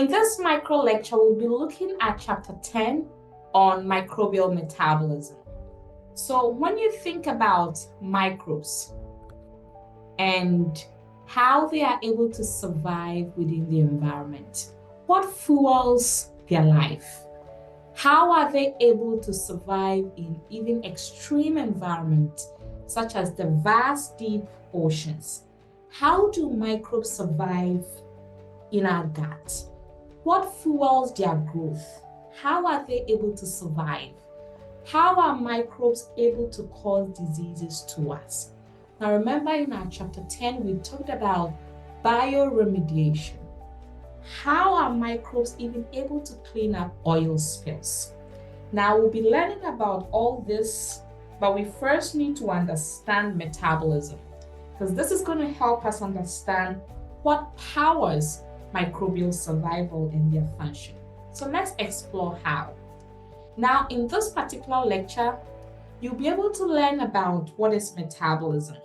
In this micro lecture, we'll be looking at chapter 10 on microbial metabolism. So when you think about microbes and how they are able to survive within the environment, what fuels their life? How are they able to survive in even extreme environments such as the vast deep oceans? How do microbes survive in our gut? What fuels their growth? How are they able to survive? How are microbes able to cause diseases to us? Now remember, in our chapter 10, we talked about bioremediation. How are microbes even able to clean up oil spills? Now we'll be learning about all this, but we first need to understand metabolism, because this is going to help us understand what powers microbial survival and their function. So let's explore how. Now, in this particular lecture, you'll be able to learn about what is metabolism.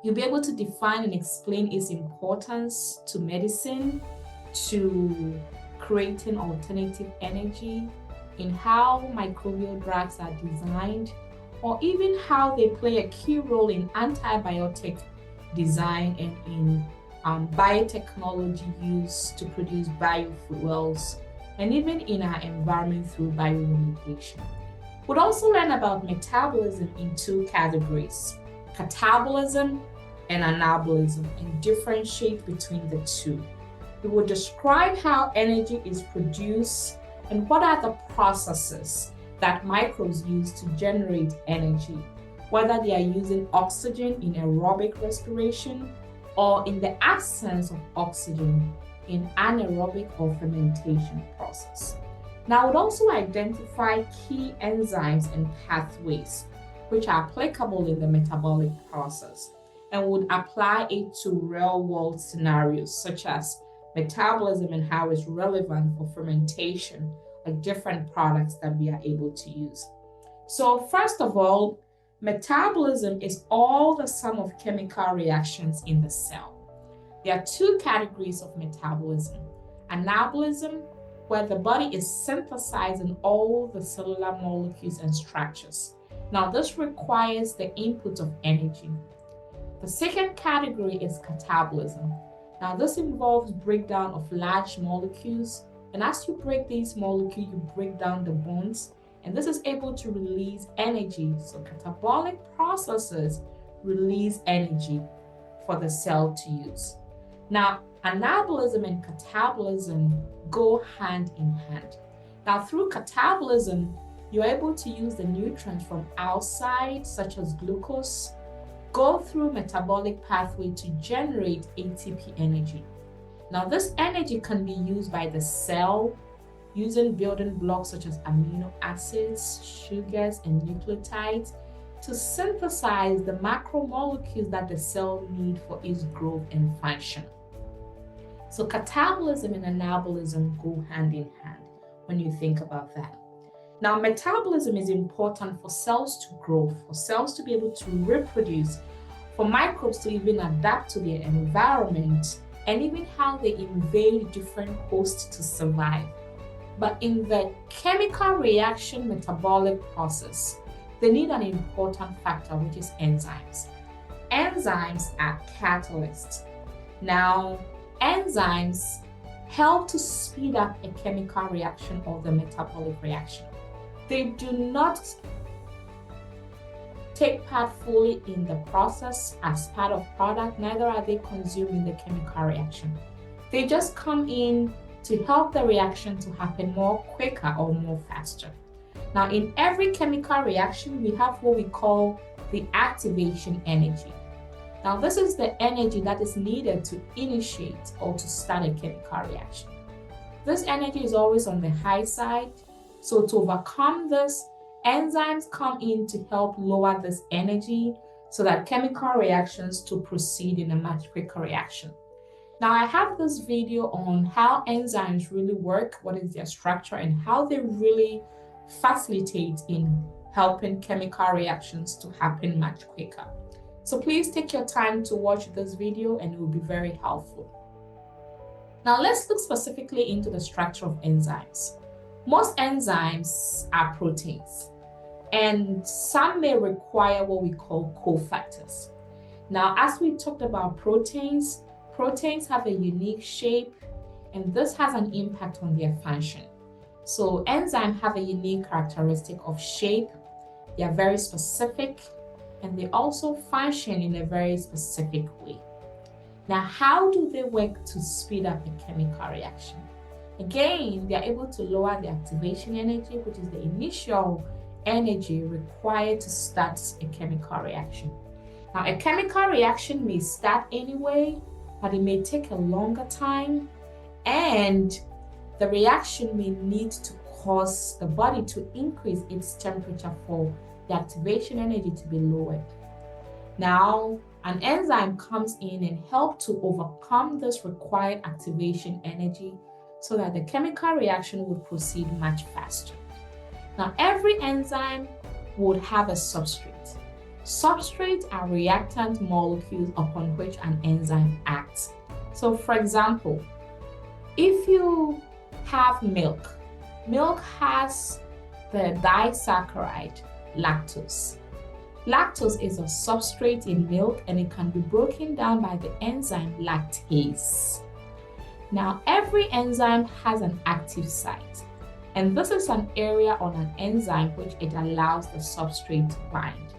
You'll be able to define and explain its importance to medicine, to creating alternative energy, in how microbial drugs are designed, or even how they play a key role in antibiotic design and in biotechnology used to produce biofuels, and even in our environment through bioremediation. We'll also learn about metabolism in two categories: catabolism and anabolism, and differentiate between the two. We will describe how energy is produced and what are the processes that microbes use to generate energy, whether they are using oxygen in aerobic respiration or in the absence of oxygen in anaerobic or fermentation process. Now, we'll also identify key enzymes and pathways which are applicable in the metabolic process, and would apply it to real-world scenarios such as metabolism and how it's relevant for fermentation, like different products that we are able to use. So first of all, metabolism is all the sum of chemical reactions in the cell. There are two categories of metabolism: anabolism, where the body is synthesizing all the cellular molecules and structures. Now, this requires the input of energy. The second category is catabolism. Now, this involves breakdown of large molecules, and as you break these molecules, you break down the bonds, and this is able to release energy. So catabolic processes release energy for the cell to use. Now, anabolism and catabolism go hand in hand. Now, through catabolism, you're able to use the nutrients from outside, such as glucose, go through metabolic pathway to generate ATP energy. Now, this energy can be used by the cell using building blocks such as amino acids, sugars, and nucleotides to synthesize the macromolecules that the cell needs for its growth and function. So catabolism and anabolism go hand in hand when you think about that. Now, metabolism is important for cells to grow, for cells to be able to reproduce, for microbes to even adapt to their environment, and even how they invade different hosts to survive. But in the chemical reaction metabolic process, they need an important factor, which is enzymes. Enzymes are catalysts. Now, enzymes help to speed up a chemical reaction or the metabolic reaction. They do not take part fully in the process as part of product, neither are they consumed in the chemical reaction. They just come in to help the reaction to happen more quicker or more faster. Now, in every chemical reaction, we have what we call the activation energy. Now, this is the energy that is needed to initiate or to start a chemical reaction. This energy is always on the high side. So to overcome this, enzymes come in to help lower this energy so that chemical reactions to proceed in a much quicker reaction. Now, I have this video on how enzymes really work, what is their structure, and how they really facilitate in helping chemical reactions to happen much quicker. So please take your time to watch this video and it will be very helpful. Now let's look specifically into the structure of enzymes. Most enzymes are proteins, and some may require what we call cofactors. Now, as we talked about proteins, proteins have a unique shape, and this has an impact on their function. So enzymes have a unique characteristic of shape. They are very specific, and they also function in a very specific way. Now, how do they work to speed up a chemical reaction? Again, they are able to lower the activation energy, which is the initial energy required to start a chemical reaction. Now, a chemical reaction may start anyway, but it may take a longer time, and the reaction may need to cause the body to increase its temperature for the activation energy to be lowered. Now, an enzyme comes in and helps to overcome this required activation energy so that the chemical reaction would proceed much faster. Now, every enzyme would have a substrate. Substrates are reactant molecules upon which an enzyme acts. So, for example, if you have milk, milk has the disaccharide lactose. Lactose is a substrate in milk, and it can be broken down by the enzyme lactase. Now, every enzyme has an active site, and this is an area on an enzyme which it allows the substrate to bind.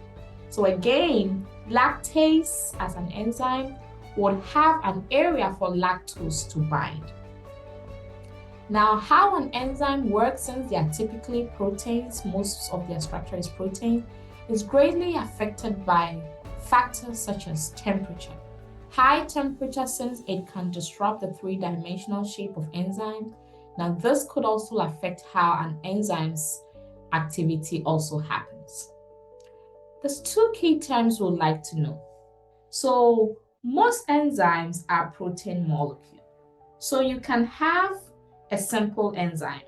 So again, lactase as an enzyme would have an area for lactose to bind. Now, how an enzyme works, since they are typically proteins, most of their structure is protein, is greatly affected by factors such as temperature. High temperature, since it can disrupt the three-dimensional shape of enzyme. Now, this could also affect how an enzyme's activity also happens. There's two key terms we'd like to know. So, most enzymes are protein molecules. So, you can have a simple enzyme.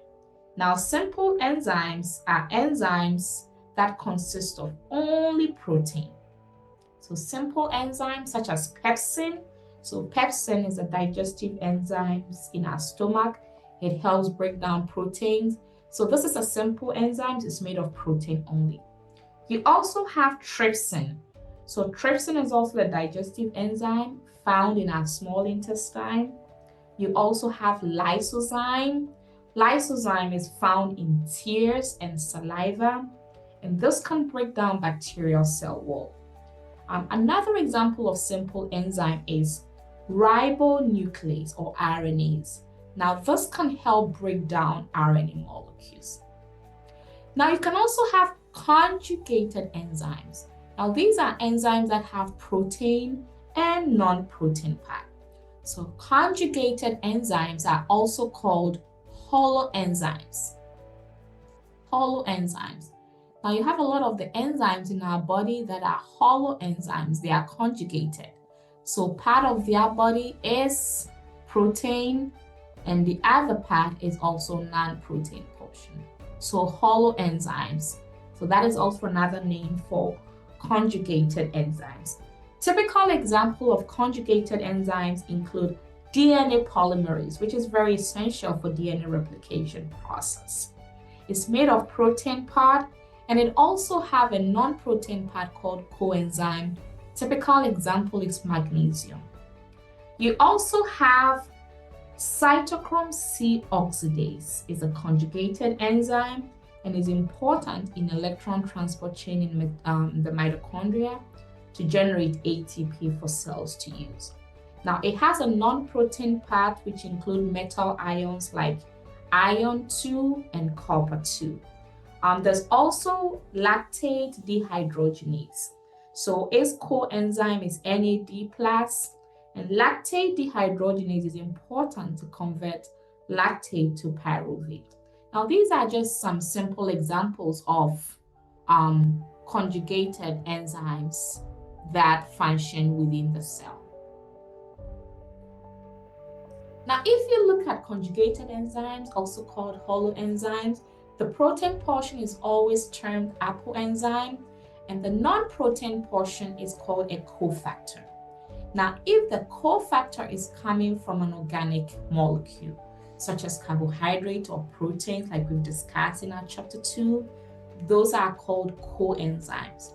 Now, simple enzymes are enzymes that consist of only protein. So simple enzymes such as pepsin. So pepsin is a digestive enzyme in our stomach. It helps break down proteins. So this is a simple enzyme. It's made of protein only. You also have trypsin. So trypsin is also a digestive enzyme found in our small intestine. You also have lysozyme. Lysozyme is found in tears and saliva, and this can break down bacterial cell wall. Another example of simple enzyme is ribonuclease or RNase. Now, this can help break down RNA molecules. Now, you can also have conjugated enzymes. Now, these are enzymes that have protein and non-protein part. So, conjugated enzymes are also called holoenzymes. Holoenzymes. Now, you have a lot of the enzymes in our body that are holoenzymes. They are conjugated. So part of their body is protein, and the other part is also non-protein portion. So holoenzymes. So that is also another name for conjugated enzymes. Typical example of conjugated enzymes include DNA polymerase, which is very essential for DNA replication process. It's made of protein part, and it also have a non-protein part called coenzyme. Typical example is magnesium. You also have cytochrome C oxidase. It's a conjugated enzyme and is important in electron transport chain in the mitochondria to generate ATP for cells to use. Now, it has a non-protein part which include metal ions like iron 2 and copper 2. There's also lactate dehydrogenase. So its coenzyme is NAD+, and lactate dehydrogenase is important to convert lactate to pyruvate. Now, these are just some simple examples of conjugated enzymes that function within the cell. Now, if you look at conjugated enzymes, also called holoenzymes, the protein portion is always termed apoenzyme, and the non-protein portion is called a cofactor. Now, if the cofactor is coming from an organic molecule, such as carbohydrate or proteins, like we've discussed in our chapter 2, those are called coenzymes.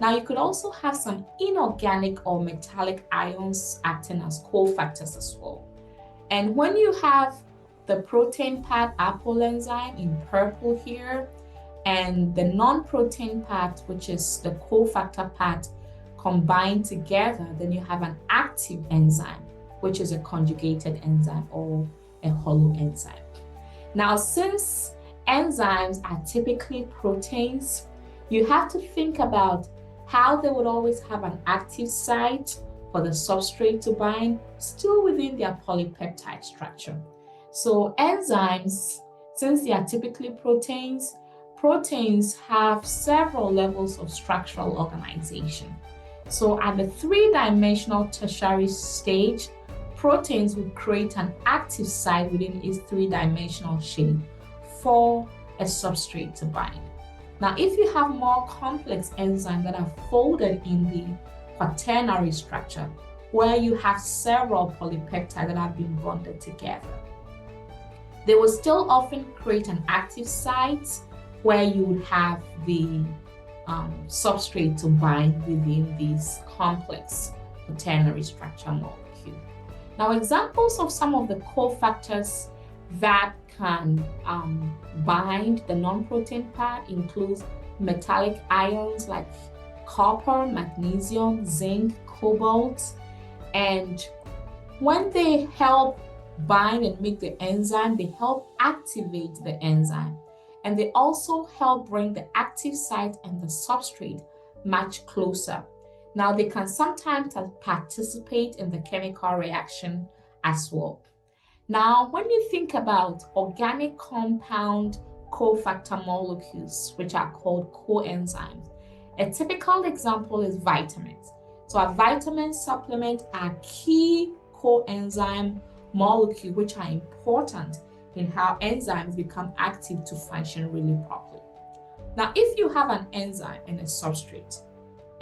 Now, you could also have some inorganic or metallic ions acting as cofactors as well. And when you have the protein part, Apple enzyme in purple here, and the non-protein part, which is the cofactor part, combined together, then you have an active enzyme, which is a conjugated enzyme or a hollow enzyme. Now, since enzymes are typically proteins, you have to think about how they would always have an active site for the substrate to bind, still within their polypeptide structure. So enzymes, since they are typically proteins have several levels of structural organization. So at the three-dimensional tertiary stage, proteins would create an active site within its three-dimensional shape for a substrate to bind. Now, if you have more complex enzymes that are folded in the quaternary structure, where you have several polypeptides that have been bonded together, they will still often create an active site where you would have the substrate to bind within these complex quaternary structure molecule. Now, examples of some of the cofactors that can bind the non-protein part includes metallic ions like copper, magnesium, zinc, cobalt, and when they help bind and make the enzyme, they help activate the enzyme, and they also help bring the active site and the substrate much closer. Now, they can sometimes participate in the chemical reaction as well. Now, when you think about organic compound cofactor molecules, which are called coenzymes, a typical example is vitamins. So a vitamin supplement are key coenzyme molecules which are important in how enzymes become active to function really properly. Now, if you have an enzyme and a substrate,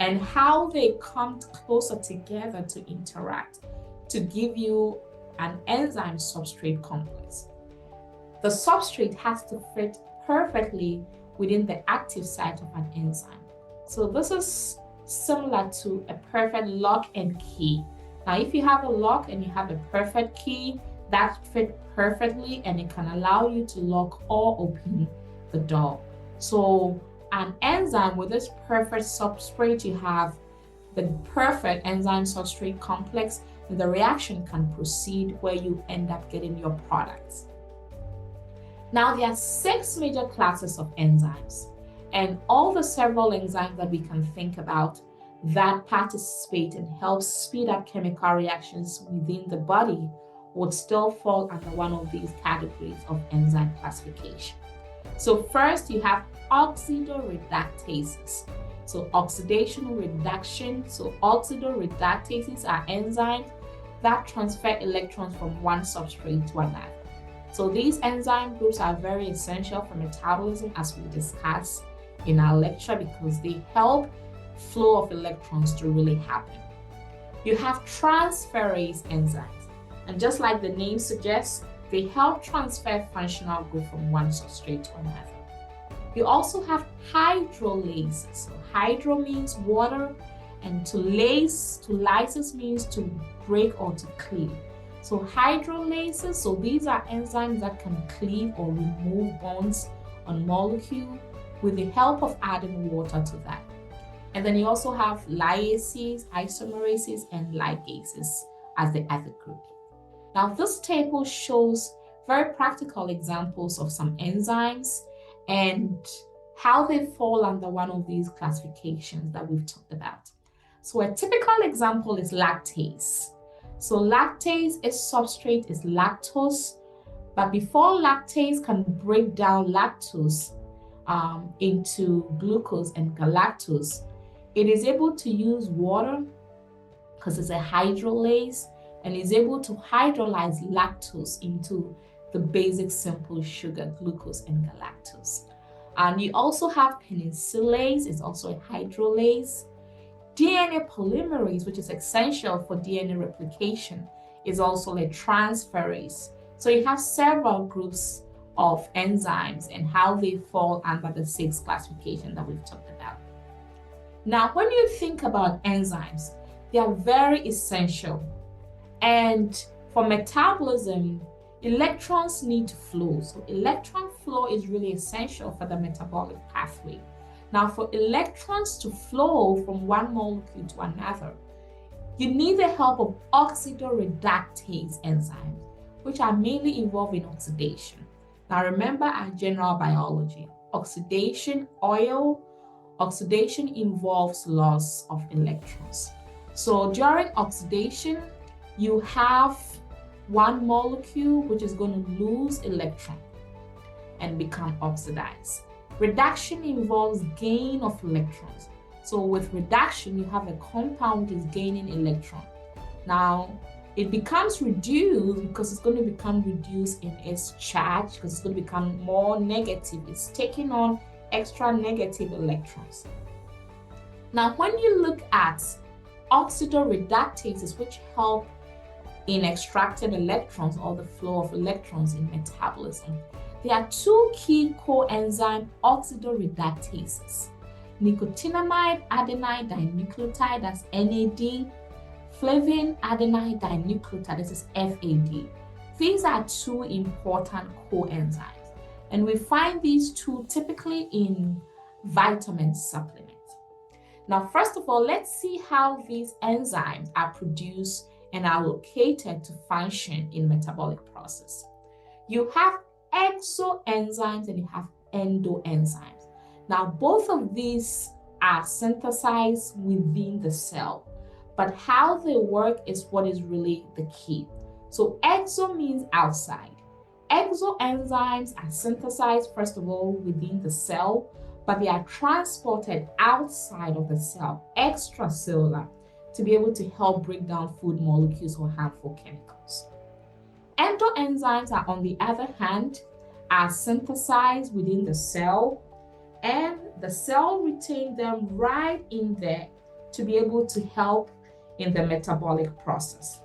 and how they come closer together to interact to give you an enzyme substrate complex, the substrate has to fit perfectly within the active site of an enzyme. So this is similar to a perfect lock and key. Now, if you have a lock and you have a perfect key, that fit perfectly and it can allow you to lock or open the door. So an enzyme with this perfect substrate, you have the perfect enzyme substrate complex, and the reaction can proceed where you end up getting your products. Now, there are 6 major classes of enzymes, and all the several enzymes that we can think about that participate and help speed up chemical reactions within the body would still fall under one of these categories of enzyme classification. So first, you have oxidoreductases. So oxidational reduction. So oxidoreductases are enzymes that transfer electrons from one substrate to another. So these enzyme groups are very essential for metabolism, as we discussed in our lecture, because they help flow of electrons to really happen. You have transferase enzymes, and just like the name suggests, they help transfer functional group from one substrate to another. You also have hydrolases. So hydro means water, and to lysis means to break or to cleave. So hydrolases, so these are enzymes that can cleave or remove bonds on molecule with the help of adding water to that. And then you also have lyases, isomerases, and ligases as the other group. Now, this table shows very practical examples of some enzymes and how they fall under one of these classifications that we've talked about. So a typical example is lactase. So lactase, its substrate is lactose, but before lactase can break down lactose into glucose and galactose, it is able to use water because it's a hydrolase, and is able to hydrolyze lactose into the basic simple sugar, glucose and galactose. And you also have penicillase, it's also a hydrolase, DNA polymerase, which is essential for DNA replication, is also a transferase. So you have several groups of enzymes and how they fall under the 6 classification that we've talked about. Now, when you think about enzymes, they are very essential. And for metabolism, electrons need to flow. So electron flow is really essential for the metabolic pathway. Now, for electrons to flow from one molecule to another, you need the help of oxidoreductase enzymes, which are mainly involved in oxidation. Now, remember our general biology. Oxidation involves loss of electrons. So during oxidation, you have one molecule which is going to lose electron and become oxidized. Reduction involves gain of electrons. So with reduction, you have a compound which is gaining electron. Now, it becomes reduced because it's going to become reduced in its charge, because it's going to become more negative. It's taking on extra negative electrons. Now, when you look at oxidoreductases, which help in extracting electrons or the flow of electrons in metabolism, there are 2 key coenzyme oxidoreductases: nicotinamide adenine dinucleotide, that's NAD, flavin adenine dinucleotide, this is FAD. These are 2 important coenzymes, and we find these 2 typically in vitamin supplements. Now, first of all, let's see how these enzymes are produced and are located to function in metabolic process. You have exoenzymes and you have endoenzymes. Now, both of these are synthesized within the cell, but how they work is what is really the key. So exo means outside. Exoenzymes are synthesized, first of all, within the cell, but they are transported outside of the cell, extracellular, to be able to help break down food molecules or harmful chemicals. Endoenzymes are, on the other hand, are synthesized within the cell, and the cell retains them right in there to be able to help in the metabolic process.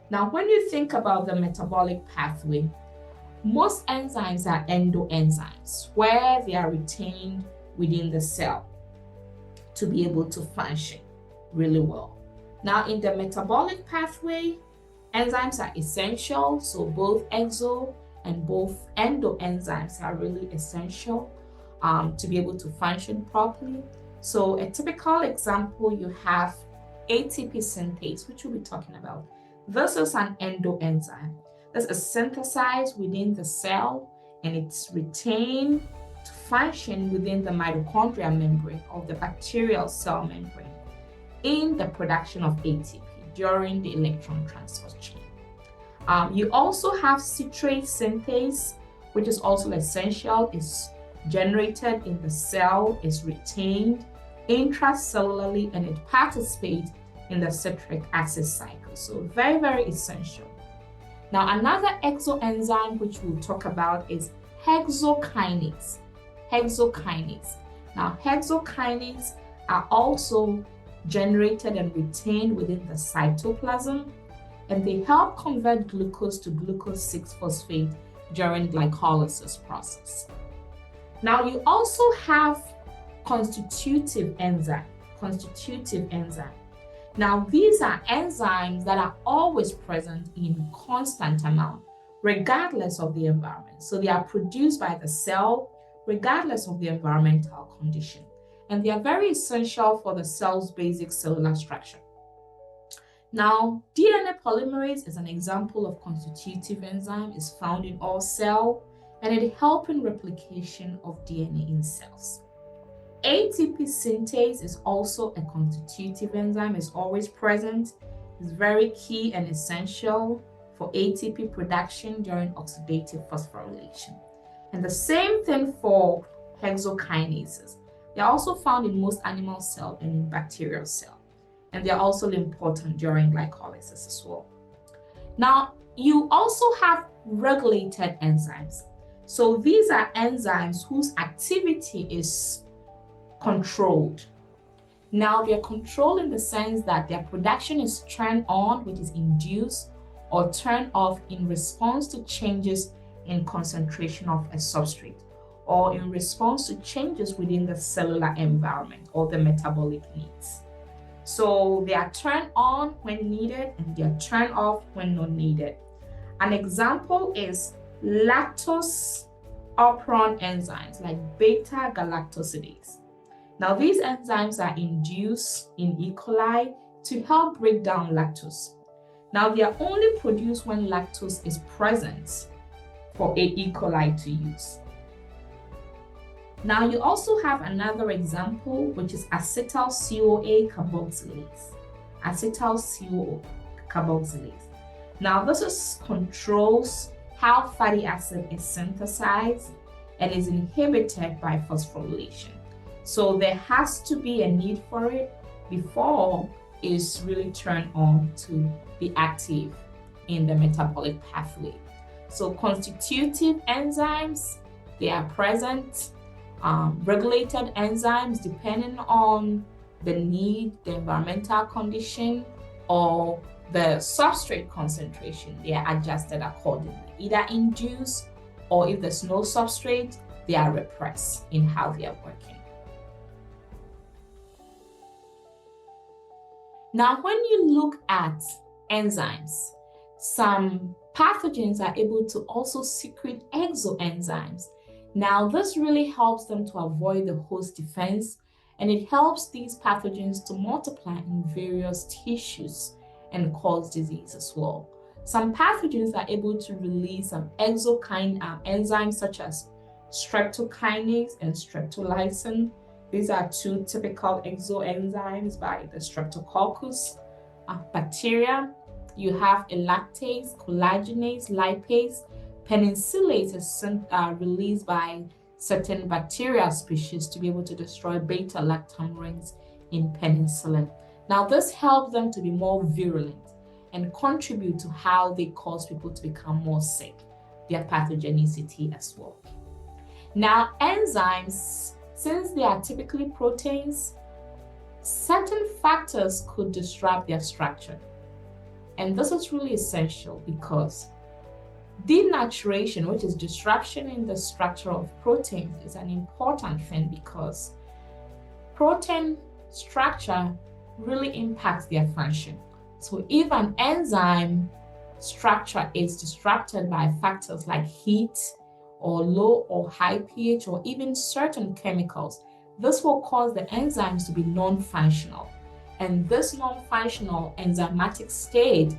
Now, when you think about the metabolic pathway, most enzymes are endoenzymes, where they are retained within the cell to be able to function really well. Now, in the metabolic pathway, enzymes are essential, so both exo and both endoenzymes are really essential to be able to function properly. So a typical example, you have ATP synthase, which we'll be talking about. This is an endoenzyme. This is synthesized within the cell, and it's retained to function within the mitochondrial membrane of the bacterial cell membrane in the production of ATP during the electron transfer chain. You also have citrate synthase, which is also essential. It's generated in the cell, is retained intracellularly, and it participates in the citric acid cycle. So very, very essential. Now, another exoenzyme which we'll talk about is hexokinase. Hexokinase. Now, hexokinase are also generated and retained within the cytoplasm, and they help convert glucose to glucose 6-phosphate during glycolysis process. Now, you also have constitutive enzyme. Now, these are enzymes that are always present in constant amount, regardless of the environment. So they are produced by the cell, regardless of the environmental condition. And they are very essential for the cell's basic cellular structure. Now, DNA polymerase is an example of constitutive enzyme. It's found in all cells, and it helps in replication of DNA in cells. ATP synthase is also a constitutive enzyme. It's always present. It's very key and essential for ATP production during oxidative phosphorylation. And the same thing for hexokinases. They're also found in most animal cells and in bacterial cells. And they're also important during glycolysis as well. Now, you also have regulated enzymes. So these are enzymes whose activity is controlled. Now, they're controlled in the sense that their production is turned on, which is induced, or turned off in response to changes in concentration of a substrate, or in response to changes within the cellular environment or the metabolic needs. So they are turned on when needed and they are turned off when not needed. An example is lactose operon enzymes like beta-galactosidase. Now, these enzymes are induced in E. coli to help break down lactose. Now, they are only produced when lactose is present for E. coli to use. Now, you also have another example, which is acetyl-CoA carboxylase. Acetyl-CoA carboxylase. Now, this controls how fatty acid is synthesized and is inhibited by phosphorylation. So there has to be a need for it before it's really turned on to be active in the metabolic pathway. So constitutive enzymes, they are present. Regulated enzymes, depending on the need, the environmental condition, or the substrate concentration, they are adjusted accordingly, either induced, or if there's no substrate, they are repressed in how they are working. Now, when you look at enzymes, some pathogens are able to also secrete exoenzymes. Now, this really helps them to avoid the host defense, and it helps these pathogens to multiply in various tissues and cause disease as well. Some pathogens are able to release some enzymes such as streptokinase and streptolysin. These are two typical exoenzymes by the Streptococcus bacteria. You have elactase, collagenase, lipase. Penicillase is released by certain bacterial species to be able to destroy beta-lactam rings in penicillin. Now, this helps them to be more virulent and contribute to how they cause people to become more sick, their pathogenicity as well. Now, enzymes, since they are typically proteins, certain factors could disrupt their structure. And this is really essential because denaturation, which is disruption in the structure of proteins, is an important thing because protein structure really impacts their function. So if an enzyme structure is disrupted by factors like heat or low or high pH or even certain chemicals, this will cause the enzymes to be non-functional. And this non-functional enzymatic state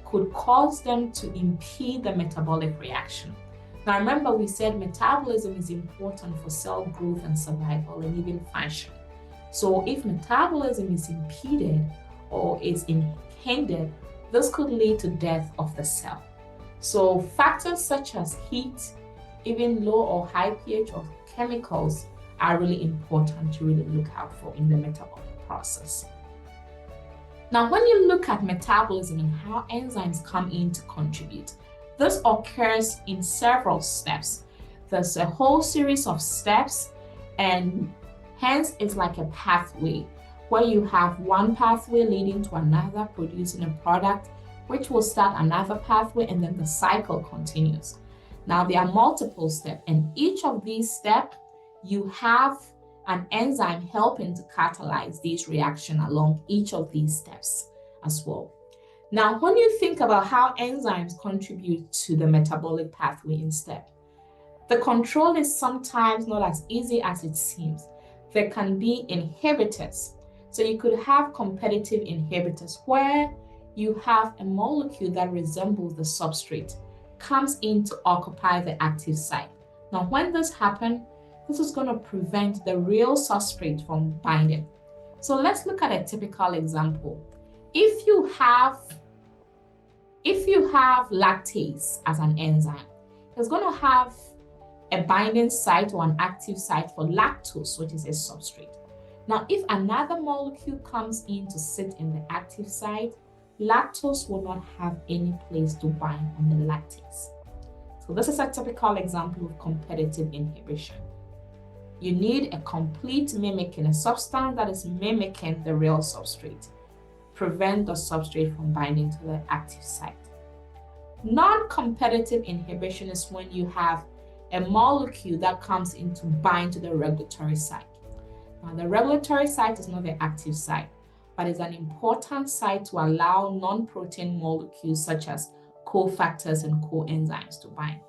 could cause them to impede the metabolic reaction. Now remember, we said metabolism is important for cell growth and survival and even function. So if metabolism is impeded or is hindered, this could lead to death of the cell. So factors such as heat, even low or high pH of chemicals are really important to really look out for in the metabolic process. Now, when you look at metabolism and how enzymes come in to contribute, this occurs in several steps. There's a whole series of steps, and hence it's like a pathway where you have one pathway leading to another, producing a product, which will start another pathway, and then the cycle continues. Now, there are multiple steps, and each of these steps, you have an enzyme helping to catalyze these reactions along each of these steps as well. Now, when you think about how enzymes contribute to the metabolic pathway in step, the control is sometimes not as easy as it seems. There can be inhibitors. So you could have competitive inhibitors where you have a molecule that resembles the substrate, comes in to occupy the active site. Now, when this happens, this is going to prevent the real substrate from binding. So let's look at a typical example. If you have lactase as an enzyme, it's going to have a binding site or an active site for lactose, which is a substrate. Now, if another molecule comes in to sit in the active site, lactose will not have any place to bind on the lactase. So this is a typical example of competitive inhibition. You need a complete mimicking, a substance that is mimicking the real substrate. Prevent the substrate from binding to the active site. Non-competitive inhibition is when you have a molecule that comes in to bind to the regulatory site. Now, the regulatory site is not the active site, but is an important site to allow non-protein molecules such as cofactors and coenzymes to bind.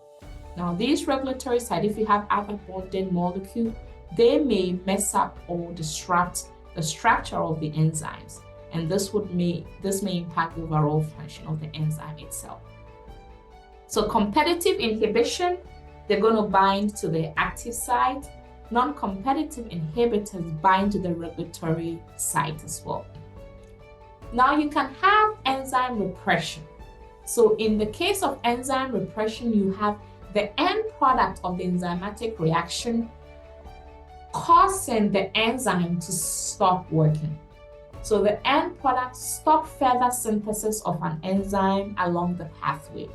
Now, these regulatory sites, if you have other bonded molecules, they may mess up or disrupt the structure of the enzymes, and this may impact the overall function of the enzyme itself. So competitive inhibition, they're going to bind to the active site. Non-competitive inhibitors bind to the regulatory site as well. Now you can have enzyme repression. So in the case of enzyme repression, you have the end product of the enzymatic reaction causing the enzyme to stop working. So the end product stops further synthesis of an enzyme along the pathway.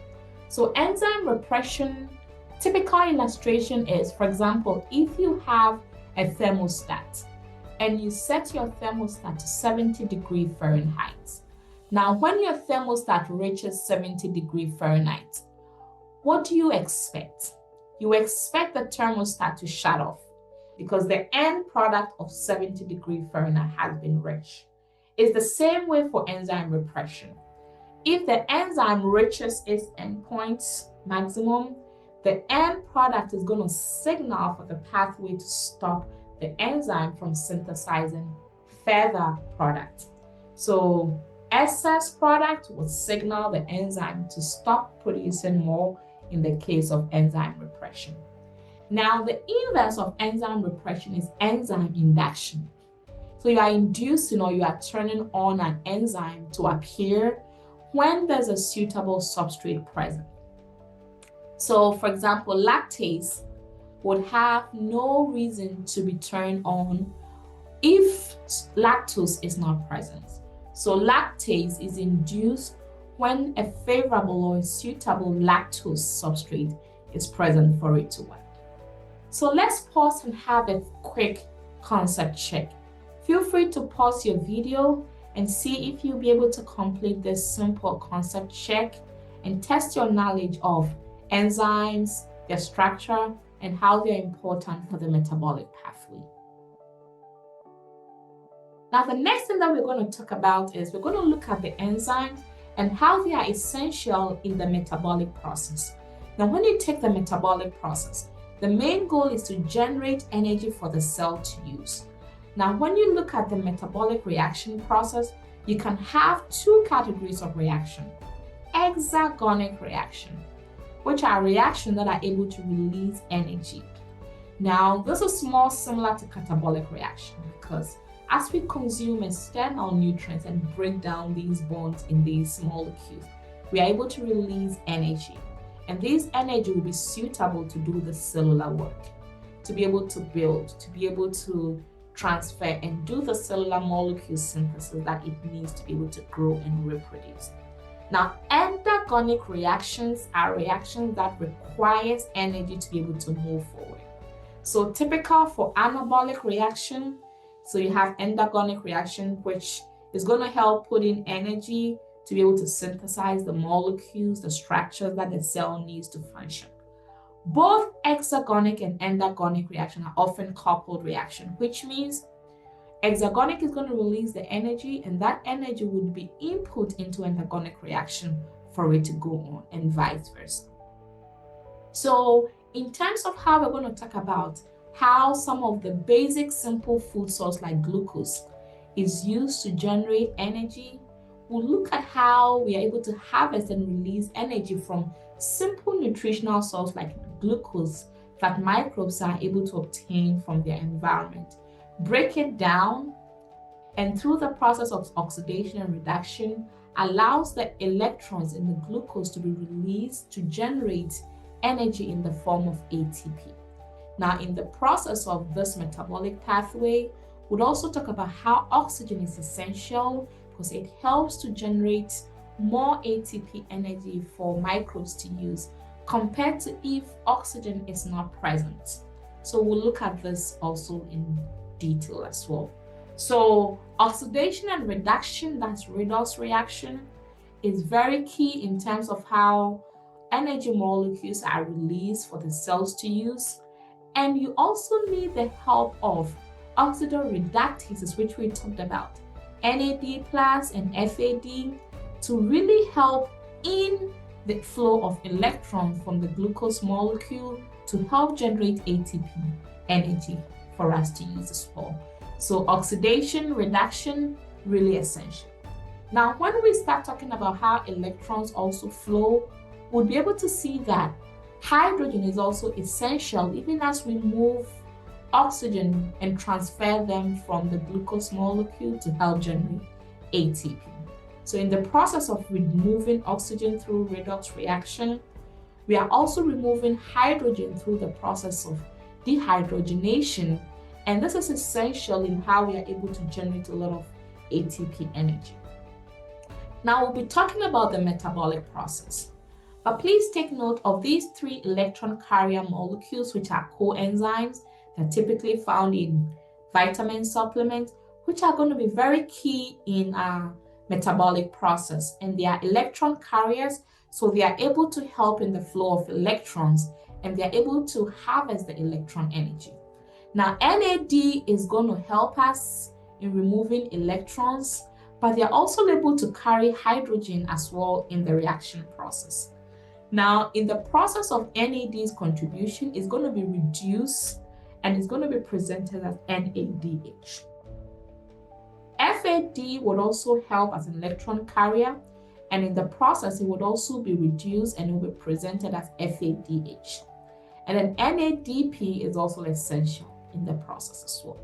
So enzyme repression, typical illustration is, for example, if you have a thermostat and you set your thermostat to 70 degrees Fahrenheit. Now, when your thermostat reaches 70 degrees Fahrenheit, what do you expect? You expect the thermostat to shut off because the end product of 70 degrees Fahrenheit has been reached. It's the same way for enzyme repression. If the enzyme reaches its endpoint maximum, the end product is going to signal for the pathway to stop the enzyme from synthesizing further product. So excess product will signal the enzyme to stop producing more in the case of enzyme repression. Now, the inverse of enzyme repression is enzyme induction. So you are inducing or you are turning on an enzyme to appear when there's a suitable substrate present. So, for example, lactase would have no reason to be turned on if lactose is not present. So lactase is induced when a favorable or a suitable lactose substrate is present for it to work. So let's pause and have a quick concept check. Feel free to pause your video and see if you'll be able to complete this simple concept check and test your knowledge of enzymes, their structure, and how they're important for the metabolic pathway. Now, the next thing that we're going to talk about is we're going to look at the enzymes and how they are essential in the metabolic process. Now, when you take the metabolic process, the main goal is to generate energy for the cell to use. Now, when you look at the metabolic reaction process, you can have two categories of reaction. Exergonic reaction, which are reactions that are able to release energy. Now, this is more similar to catabolic reaction because as we consume external nutrients and break down these bonds in these molecules, we are able to release energy. And this energy will be suitable to do the cellular work, to be able to build, to be able to transfer and do the cellular molecule synthesis that it needs to be able to grow and reproduce. Now, endergonic reactions are reactions that requires energy to be able to move forward. So typical for anabolic reaction, so you have endergonic reaction, which is going to help put in energy to be able to synthesize the molecules, the structures that the cell needs to function. Both exergonic and endergonic reaction are often coupled reaction, which means exergonic is going to release the energy and that energy would be input into endergonic reaction for it to go on and vice versa. So in terms of how we're going to talk about how some of the basic simple food source like glucose is used to generate energy, we'll look at how we are able to harvest and release energy from simple nutritional source like glucose that microbes are able to obtain from their environment, break it down, and through the process of oxidation and reduction, allows the electrons in the glucose to be released to generate energy in the form of ATP. Now, in the process of this metabolic pathway, we'll also talk about how oxygen is essential because it helps to generate more ATP energy for microbes to use compared to if oxygen is not present. So we'll look at this also in detail as well. So oxidation and reduction, that's redox reaction, is very key in terms of how energy molecules are released for the cells to use. And you also need the help of oxidative reductases, which we talked about, NAD plus and FAD, to really help in the flow of electrons from the glucose molecule to help generate ATP energy for us to use as well. So oxidation, reduction, really essential. Now, when we start talking about how electrons also flow, we'll be able to see that hydrogen is also essential even as we move oxygen and transfer them from the glucose molecule to help generate ATP. So in the process of removing oxygen through redox reaction, we are also removing hydrogen through the process of dehydrogenation. And this is essential in how we are able to generate a lot of ATP energy. Now we'll be talking about the metabolic process. But please take note of these 3 electron carrier molecules, which are coenzymes. They're typically found in vitamin supplements, which are going to be very key in our metabolic process. And they are electron carriers, so they are able to help in the flow of electrons, and they are able to harvest the electron energy. Now, NAD is going to help us in removing electrons, but they are also able to carry hydrogen as well in the reaction process. Now, in the process of NAD's contribution, it's going to be reduced and it's going to be presented as NADH. FAD would also help as an electron carrier, and in the process, it would also be reduced and it will be presented as FADH. And then NADP is also essential in the process as well.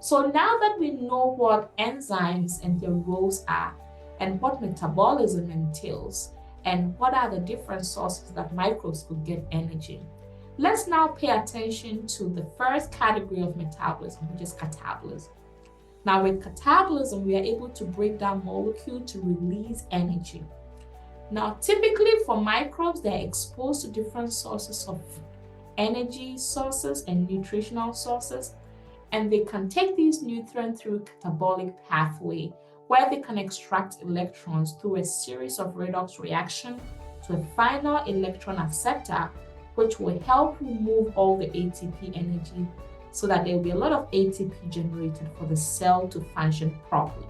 So now that we know what enzymes and their roles are, and what metabolism entails, and what are the different sources that microbes could get energy, let's now pay attention to the first category of metabolism, which is catabolism. Now, with catabolism, we are able to break down molecules to release energy. Now, typically for microbes, they're exposed to different sources of energy sources and nutritional sources, and they can take these nutrients through catabolic pathway, where they can extract electrons through a series of redox reactions to a final electron acceptor, which will help remove all the ATP energy so that there will be a lot of ATP generated for the cell to function properly.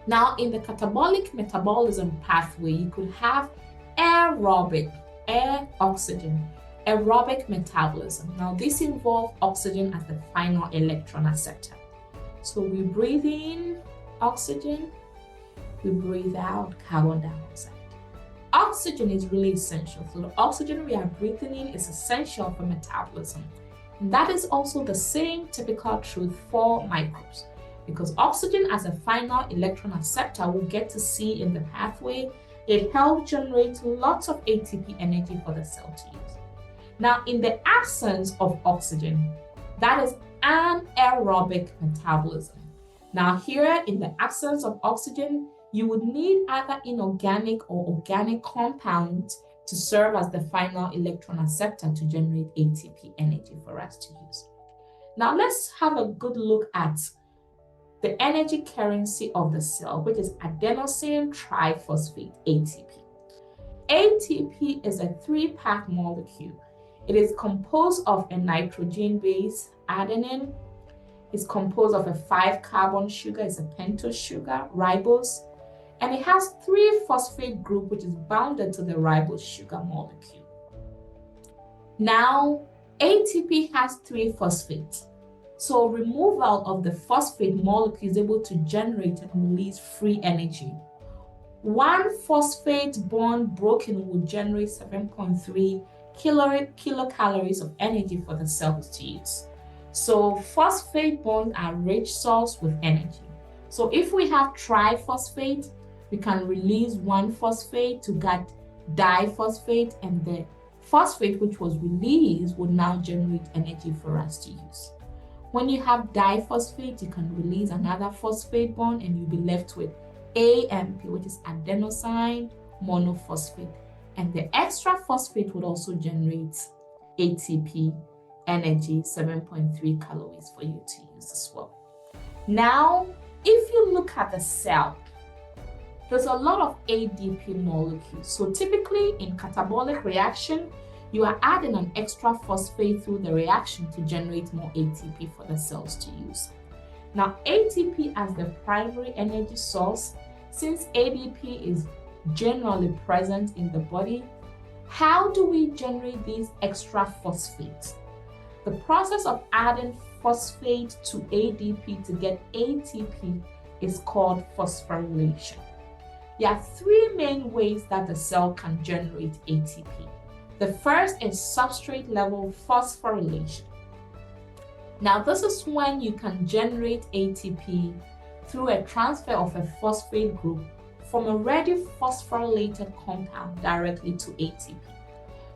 Now, in the catabolic metabolism pathway, you could have aerobic, air, oxygen, aerobic metabolism. Now, this involves oxygen as the final electron acceptor. So we breathe in oxygen, we breathe out carbon dioxide. Oxygen is really essential. So the oxygen we are breathing in is essential for metabolism. And that is also the same typical truth for microbes, because oxygen as a final electron acceptor we'll get to see in the pathway, it helps generate lots of ATP energy for the cell to use. Now, in the absence of oxygen, that is anaerobic metabolism. Now, here in the absence of oxygen, you would need either inorganic or organic compounds to serve as the final electron acceptor to generate ATP energy for us to use. Now, let's have a good look at the energy currency of the cell, which is adenosine triphosphate, ATP. ATP is a 3-part molecule. It is composed of a nitrogen base, adenine. It's composed of a 5-carbon sugar, it's a pentose sugar, ribose, and it has 3 phosphate group, which is bounded to the ribose sugar molecule. Now, ATP has 3 phosphates. So removal of the phosphate molecule is able to generate and release free energy. 1 phosphate bond broken will generate 7.3 kilocalories of energy for the cells to use. So phosphate bonds are rich source with energy. So if we have triphosphate, we can release 1 phosphate to get diphosphate, and the phosphate which was released would now generate energy for us to use. When you have diphosphate, you can release another phosphate bond and you'll be left with AMP, which is adenosine monophosphate. And the extra phosphate would also generate ATP energy, 7.3 calories for you to use as well. Now, if you look at the cell, there's a lot of ADP molecules. So typically in catabolic reaction, you are adding an extra phosphate through the reaction to generate more ATP for the cells to use. Now, ATP as the primary energy source, since ADP is generally present in the body, how do we generate these extra phosphates? The process of adding phosphate to ADP to get ATP is called phosphorylation. There are three main ways that the cell can generate ATP. The first is substrate-level phosphorylation. Now, this is when you can generate ATP through a transfer of a phosphate group from a already phosphorylated compound directly to ATP.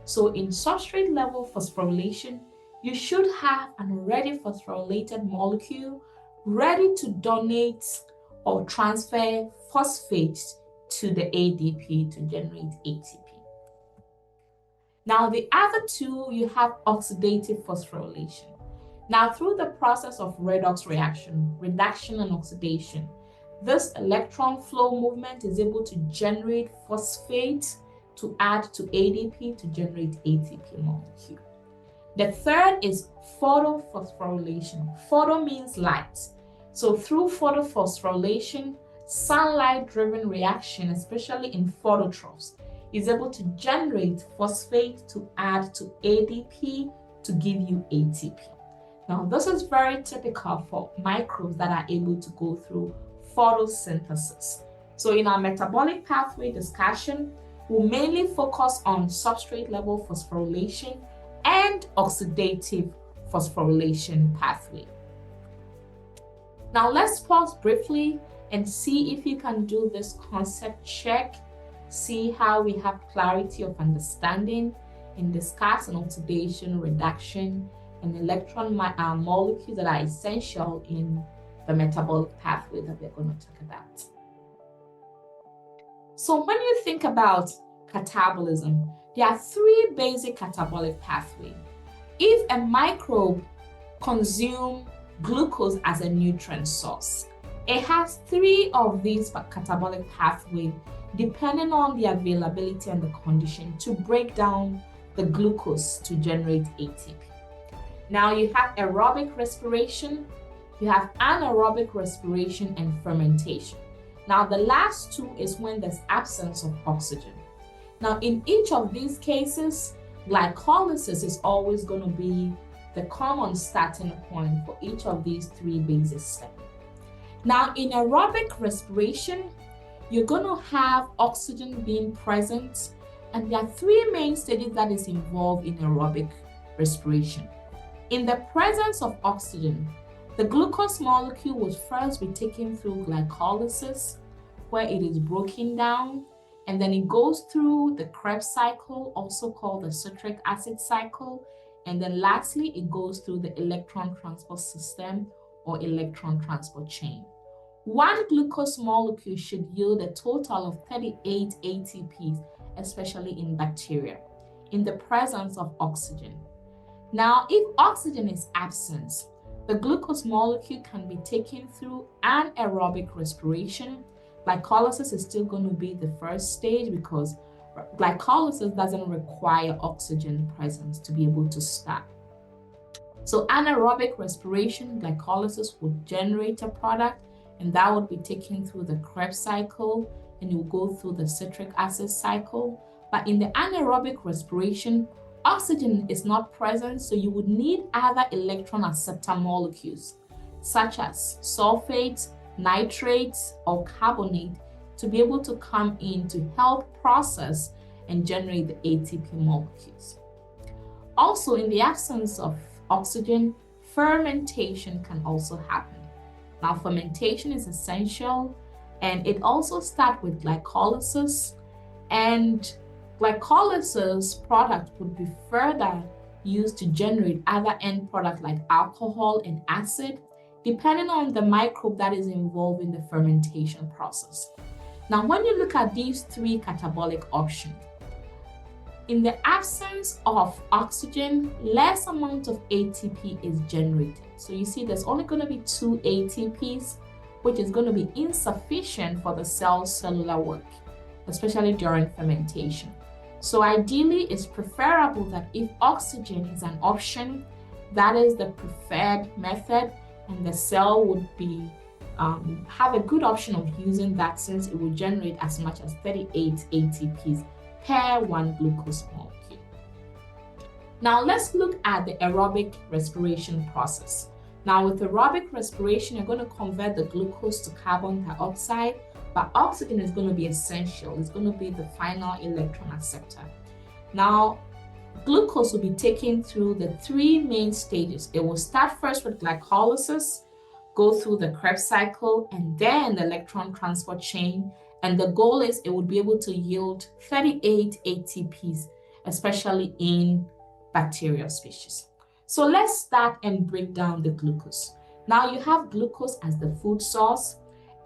So in substrate-level phosphorylation, you should have an already phosphorylated molecule ready to donate or transfer phosphates to the ADP to generate ATP. Now, the other two, you have oxidative phosphorylation. Now, through the process of redox reaction, reduction and oxidation, this electron flow movement is able to generate phosphate to add to ADP to generate ATP molecule. The third is photophosphorylation. Photo means light. So through photophosphorylation, sunlight-driven reaction, especially in phototrophs, is able to generate phosphate to add to ADP to give you ATP. Now, this is very typical for microbes that are able to go through photosynthesis. So in our metabolic pathway discussion, we'll mainly focus on substrate-level phosphorylation and oxidative phosphorylation pathway. Now, let's pause briefly and see if you can do this concept check, see how we have clarity of understanding and discuss an oxidation, reduction, and electron molecules that are essential in the metabolic pathway that we're going to talk about. So when you think about catabolism, there are three basic catabolic pathways. If a microbe consumes glucose as a nutrient source, it has three of these catabolic pathways depending on the availability and the condition to break down the glucose to generate ATP. Now you have aerobic respiration, you have anaerobic respiration and fermentation. Now the last two is when there's absence of oxygen. Now in each of these cases, glycolysis is always going to be the common starting point for each of these three basic steps. Now in aerobic respiration, you're going to have oxygen being present, and there are three main stages that is involved in aerobic respiration. In the presence of oxygen, the glucose molecule will first be taken through glycolysis, where it is broken down, and then it goes through the Krebs cycle, also called the citric acid cycle, and then lastly, it goes through the electron transport system or electron transport chain. One glucose molecule should yield a total of 38 ATPs, especially in bacteria, in the presence of oxygen. Now, if oxygen is absent, the glucose molecule can be taken through anaerobic respiration. Glycolysis is still going to be the first stage because glycolysis doesn't require oxygen presence to be able to start. So anaerobic respiration, glycolysis will generate a product, and that would be taken through the Krebs cycle, and you will go through the citric acid cycle. But in the anaerobic respiration, oxygen is not present, so you would need other electron acceptor molecules, such as sulfates, nitrates, or carbonate, to be able to come in to help process and generate the ATP molecules. Also, in the absence of oxygen, fermentation can also happen. Now, fermentation is essential, and it also starts with glycolysis, and glycolysis product would be further used to generate other end products like alcohol and acid, depending on the microbe that is involved in the fermentation process. Now, when you look at these three catabolic options, in the absence of oxygen, less amount of ATP is generated. So you see there's only going to be 2 ATPs, which is going to be insufficient for the cell's cellular work, especially during fermentation. So ideally, it's preferable that if oxygen is an option, that is the preferred method, and the cell would be have a good option of using that, since it will generate as much as 38 ATPs per 1 glucose molecule. Now let's look at the aerobic respiration process. Now with aerobic respiration, you're going to convert the glucose to carbon dioxide, but oxygen is going to be essential. It's going to be the final electron acceptor. Now, glucose will be taken through the 3 main stages. It will start first with glycolysis, go through the Krebs cycle, and then the electron transport chain. And the goal is it would be able to yield 38 ATPs, especially in bacterial species. So let's start and break down the glucose. Now you have glucose as the food source,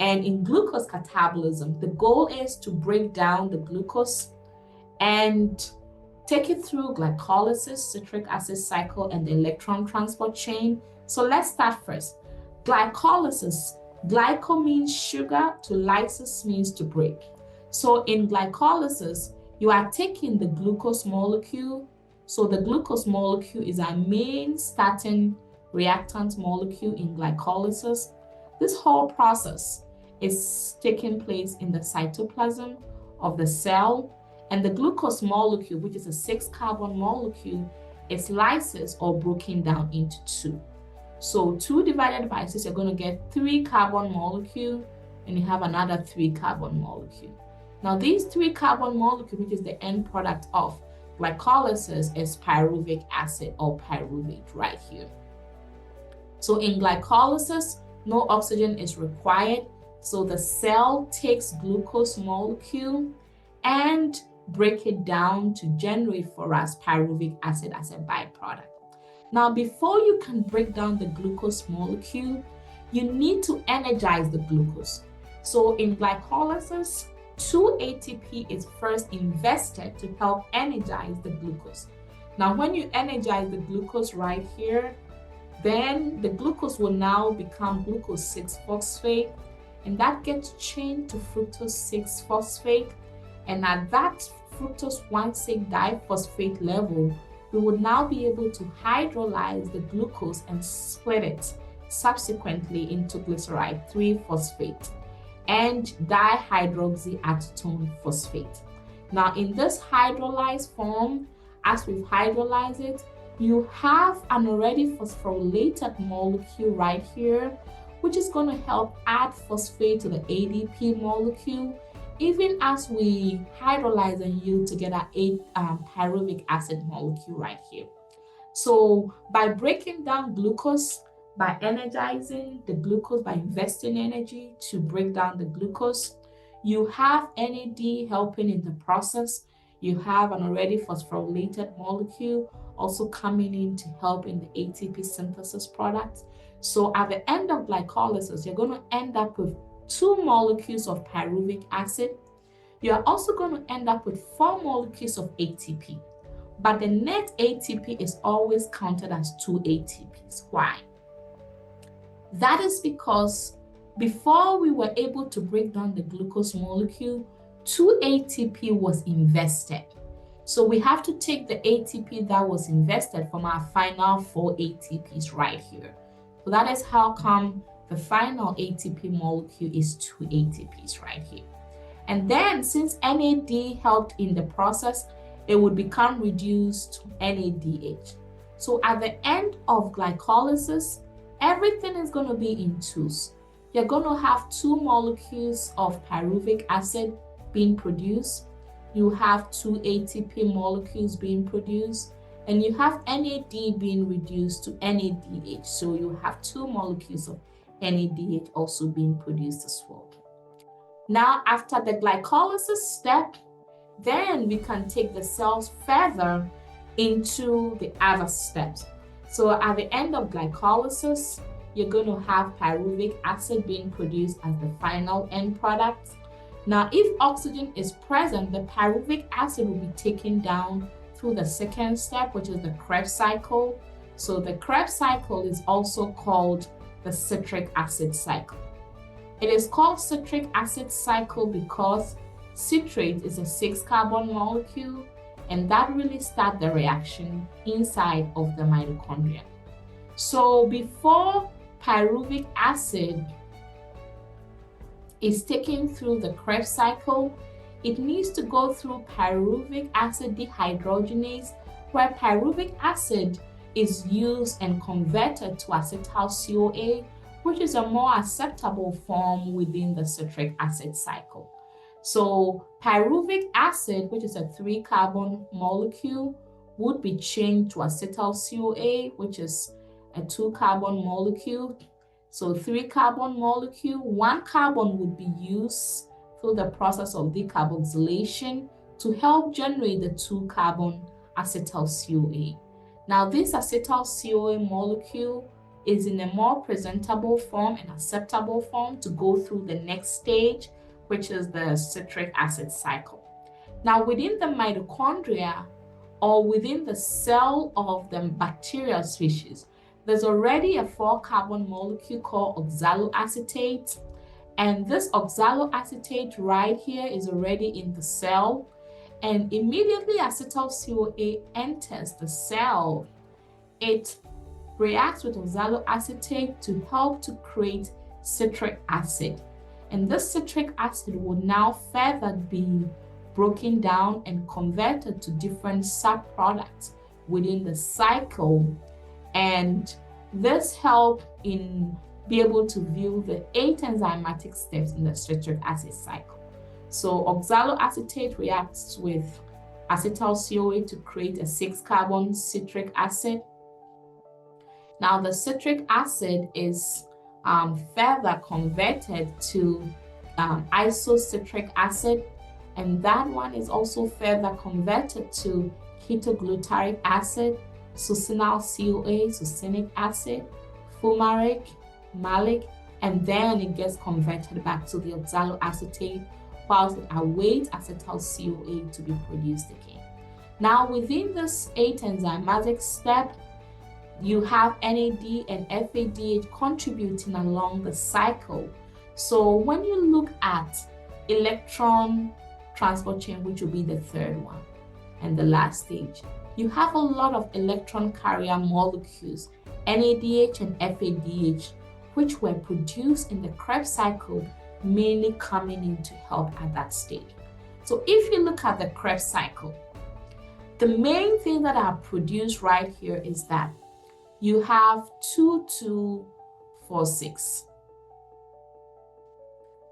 and in glucose catabolism, the goal is to break down the glucose and take it through glycolysis, citric acid cycle, and the electron transport chain. So let's start first. Glycolysis. Glyco means sugar, to lysis means to break. So in glycolysis, you are taking the glucose molecule. So the glucose molecule is our main starting reactant molecule in glycolysis. This whole process is taking place in the cytoplasm of the cell, and the glucose molecule, which is a 6-carbon molecule, is lysis or broken down into 2. So 2 divided by 6, you're going to get 3-carbon molecule, and you have another 3-carbon molecule. Now these 3-carbon molecule, which is the end product of glycolysis, is pyruvic acid or pyruvate right here. So in glycolysis, no oxygen is required. So the cell takes glucose molecule and break it down to generate for us pyruvic acid as a byproduct. Now, before you can break down the glucose molecule, you need to energize the glucose. So in glycolysis, 2 ATP is first invested to help energize the glucose. Now, when you energize the glucose right here, then the glucose will now become glucose 6-phosphate, and that gets changed to fructose 6-phosphate. And at that fructose 1,6-diphosphate level, we would now be able to hydrolyze the glucose and split it subsequently into glyceride 3-phosphate and dihydroxyacetone phosphate. Now in this hydrolyzed form, as we've hydrolyzed it, you have an already phosphorylated molecule right here, which is going to help add phosphate to the ADP molecule, even as we hydrolyze and yield together a pyruvic acid molecule right here. So by breaking down glucose, by energizing the glucose, by investing energy to break down the glucose, you have NAD helping in the process. You have an already phosphorylated molecule also coming in to help in the ATP synthesis product. So at the end of glycolysis, you're going to end up with 2 molecules of pyruvic acid. You are also going to end up with 4 molecules of ATP. But the net ATP is always counted as 2 ATPs. Why? That is because before we were able to break down the glucose molecule, 2 ATP was invested. So we have to take the ATP that was invested from our final 4 ATPs right here. So that is how come the final ATP molecule is 2 ATPs right here. And then since NAD helped in the process, it would become reduced to NADH. So at the end of glycolysis, everything is going to be in 2s. You're going to have 2 molecules of pyruvic acid being produced. You have 2 ATP molecules being produced, and you have NAD being reduced to NADH. So you have 2 molecules of NADH also being produced as well. Now, after the glycolysis step, then we can take the cells further into the other steps. So at the end of glycolysis, you're going to have pyruvic acid being produced as the final end product. Now, if oxygen is present, the pyruvic acid will be taken down through the second step, which is the Krebs cycle. So the Krebs cycle is also called the citric acid cycle. It is called citric acid cycle because citrate is a 6-carbon molecule, and that really starts the reaction inside of the mitochondria. So before pyruvic acid is taken through the Krebs cycle, it needs to go through pyruvic acid dehydrogenase, where pyruvic acid is used and converted to acetyl-CoA, which is a more acceptable form within the citric acid cycle. So pyruvic acid, which is a 3-carbon molecule, would be changed to acetyl-CoA, which is a 2-carbon molecule. So 3-carbon molecule, 1 carbon would be used through the process of decarboxylation to help generate the 2-carbon acetyl-CoA. Now, this acetyl-CoA molecule is in a more presentable form and acceptable form to go through the next stage, which is the citric acid cycle. Now, within the mitochondria or within the cell of the bacterial species, there's already a 4-carbon molecule called oxaloacetate. And this oxaloacetate right here is already in the cell. And immediately acetyl-CoA enters the cell, it reacts with oxaloacetate to help to create citric acid. And this citric acid will now further be broken down and converted to different subproducts within the cycle. And this helps in be able to view the 8 enzymatic steps in the citric acid cycle. So oxaloacetate reacts with acetyl-CoA to create a 6-carbon citric acid. Now the citric acid is further converted to isocitric acid, and that one is also further converted to ketoglutaric acid, succinyl-CoA, succinic acid, fumaric, malic, and then it gets converted back to the oxaloacetate whilst it awaits acetyl-CoA to be produced again. Now within this 8 enzymatic step, you have NAD and FADH contributing along the cycle. So when you look at electron transport chain, which will be the third one and the last stage, you have a lot of electron carrier molecules, NADH and FADH, which were produced in the Krebs cycle, mainly coming in to help at that stage. So if you look at the Krebs cycle, the main thing that are produced right here is that you have 2,2,4,6.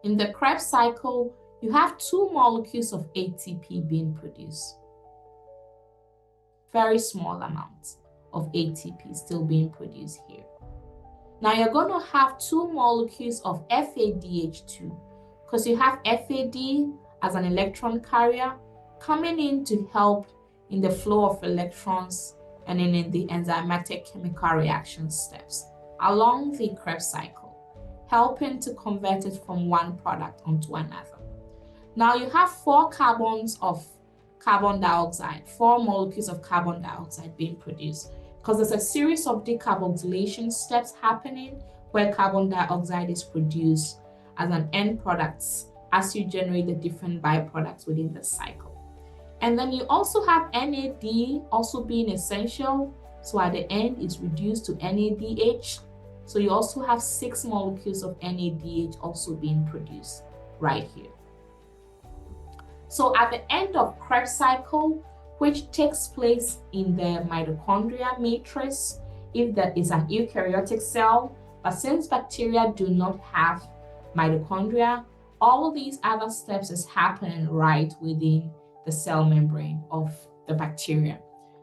In the Krebs cycle, you have 2 molecules of ATP being produced. Very small amounts of ATP still being produced here. Now you're going to have 2 molecules of FADH2 because you have FAD as an electron carrier coming in to help in the flow of electrons and in the enzymatic chemical reaction steps along the Krebs cycle, helping to convert it from one product onto another. Now you have 4 carbons of carbon dioxide, 4 molecules of carbon dioxide being produced, because there's a series of decarboxylation steps happening where carbon dioxide is produced as an end product as you generate the different byproducts within the cycle. And then you also have NAD also being essential. So at the end, it's reduced to NADH. So you also have 6 molecules of NADH also being produced right here. So at the end of Krebs cycle, which takes place in the mitochondria matrix, if there is an eukaryotic cell, but since bacteria do not have mitochondria, all these other steps is happening right within the cell membrane of the bacteria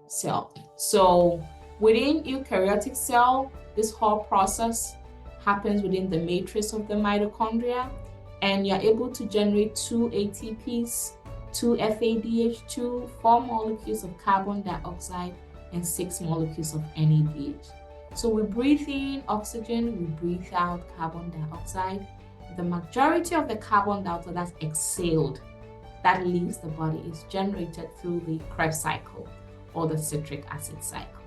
cell. So within eukaryotic cell, this whole process happens within the matrix of the mitochondria, and you're able to generate 2 ATPs, 2 FADH2, 4 molecules of carbon dioxide, and 6 molecules of NADH. So we breathe in oxygen, we breathe out carbon dioxide. the majority of the carbon dioxide that's exhaled that leaves the body is generated through the Krebs cycle or the citric acid cycle.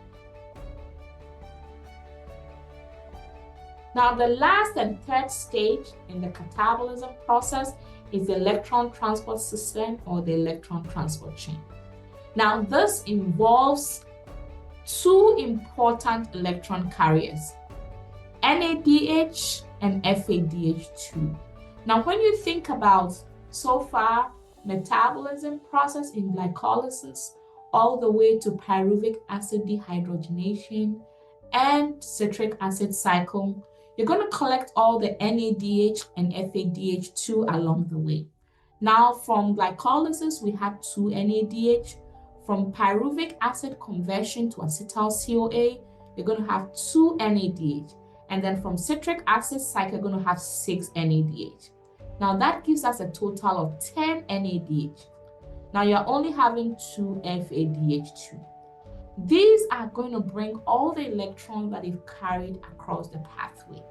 Now, the last and third stage in the catabolism process is the electron transport system or the electron transport chain. Now, this involves two important electron carriers, NADH and FADH2. Now, when you think about so far metabolism process in glycolysis all the way to pyruvic acid dehydrogenation and citric acid cycle, you're going to collect all the NADH and FADH2 along the way. Now, from glycolysis, we have two NADH. From pyruvic acid conversion to acetyl-CoA, you're going to have two NADH. And then from citric acid cycle, you're going to have 6 NADH. Now, that gives us a total of 10 NADH. Now, you're only having 2 FADH2. These are going to bring all the electrons that you've carried across the pathway.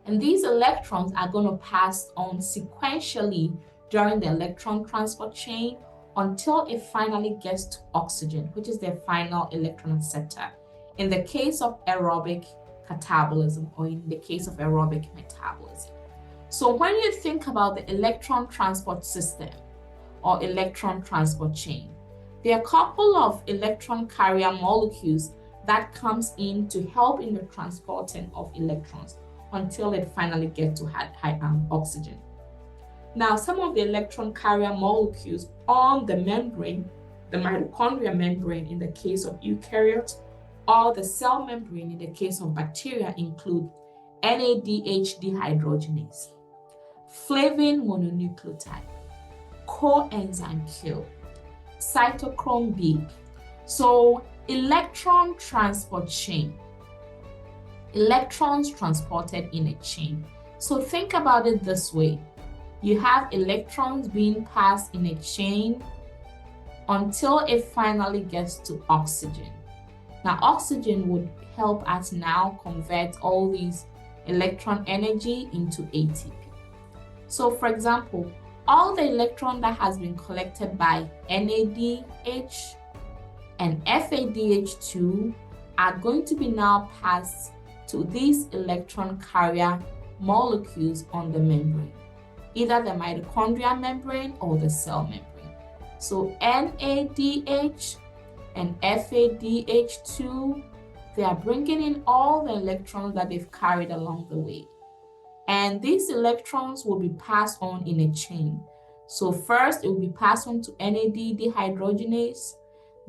And these electrons are going to pass on sequentially during the electron transport chain until it finally gets to oxygen, which is the final electron acceptor, in the case of aerobic catabolism or in the case of aerobic metabolism. So when you think about the electron transport system or electron transport chain, there are a couple of electron carrier molecules that comes in to help in the transporting of electrons until it finally gets to oxygen. Now, some of the electron carrier molecules on the membrane, the mitochondrial membrane in the case of eukaryotes, or the cell membrane in the case of bacteria include NADH dehydrogenase, flavin mononucleotide, coenzyme Q, cytochrome B. So, electron transport chain. Electrons transported in a chain. So think about it this way. You have electrons being passed in a chain until it finally gets to oxygen. Now, oxygen would help us now convert all these electron energy into ATP. So, for example, all the electron that has been collected by NADH and FADH2 are going to be now passed to these electron carrier molecules on the membrane, either the mitochondrial membrane or the cell membrane. So NADH and FADH2, they are bringing in all the electrons that they've carried along the way. And these electrons will be passed on in a chain. So first, it will be passed on to NAD dehydrogenase.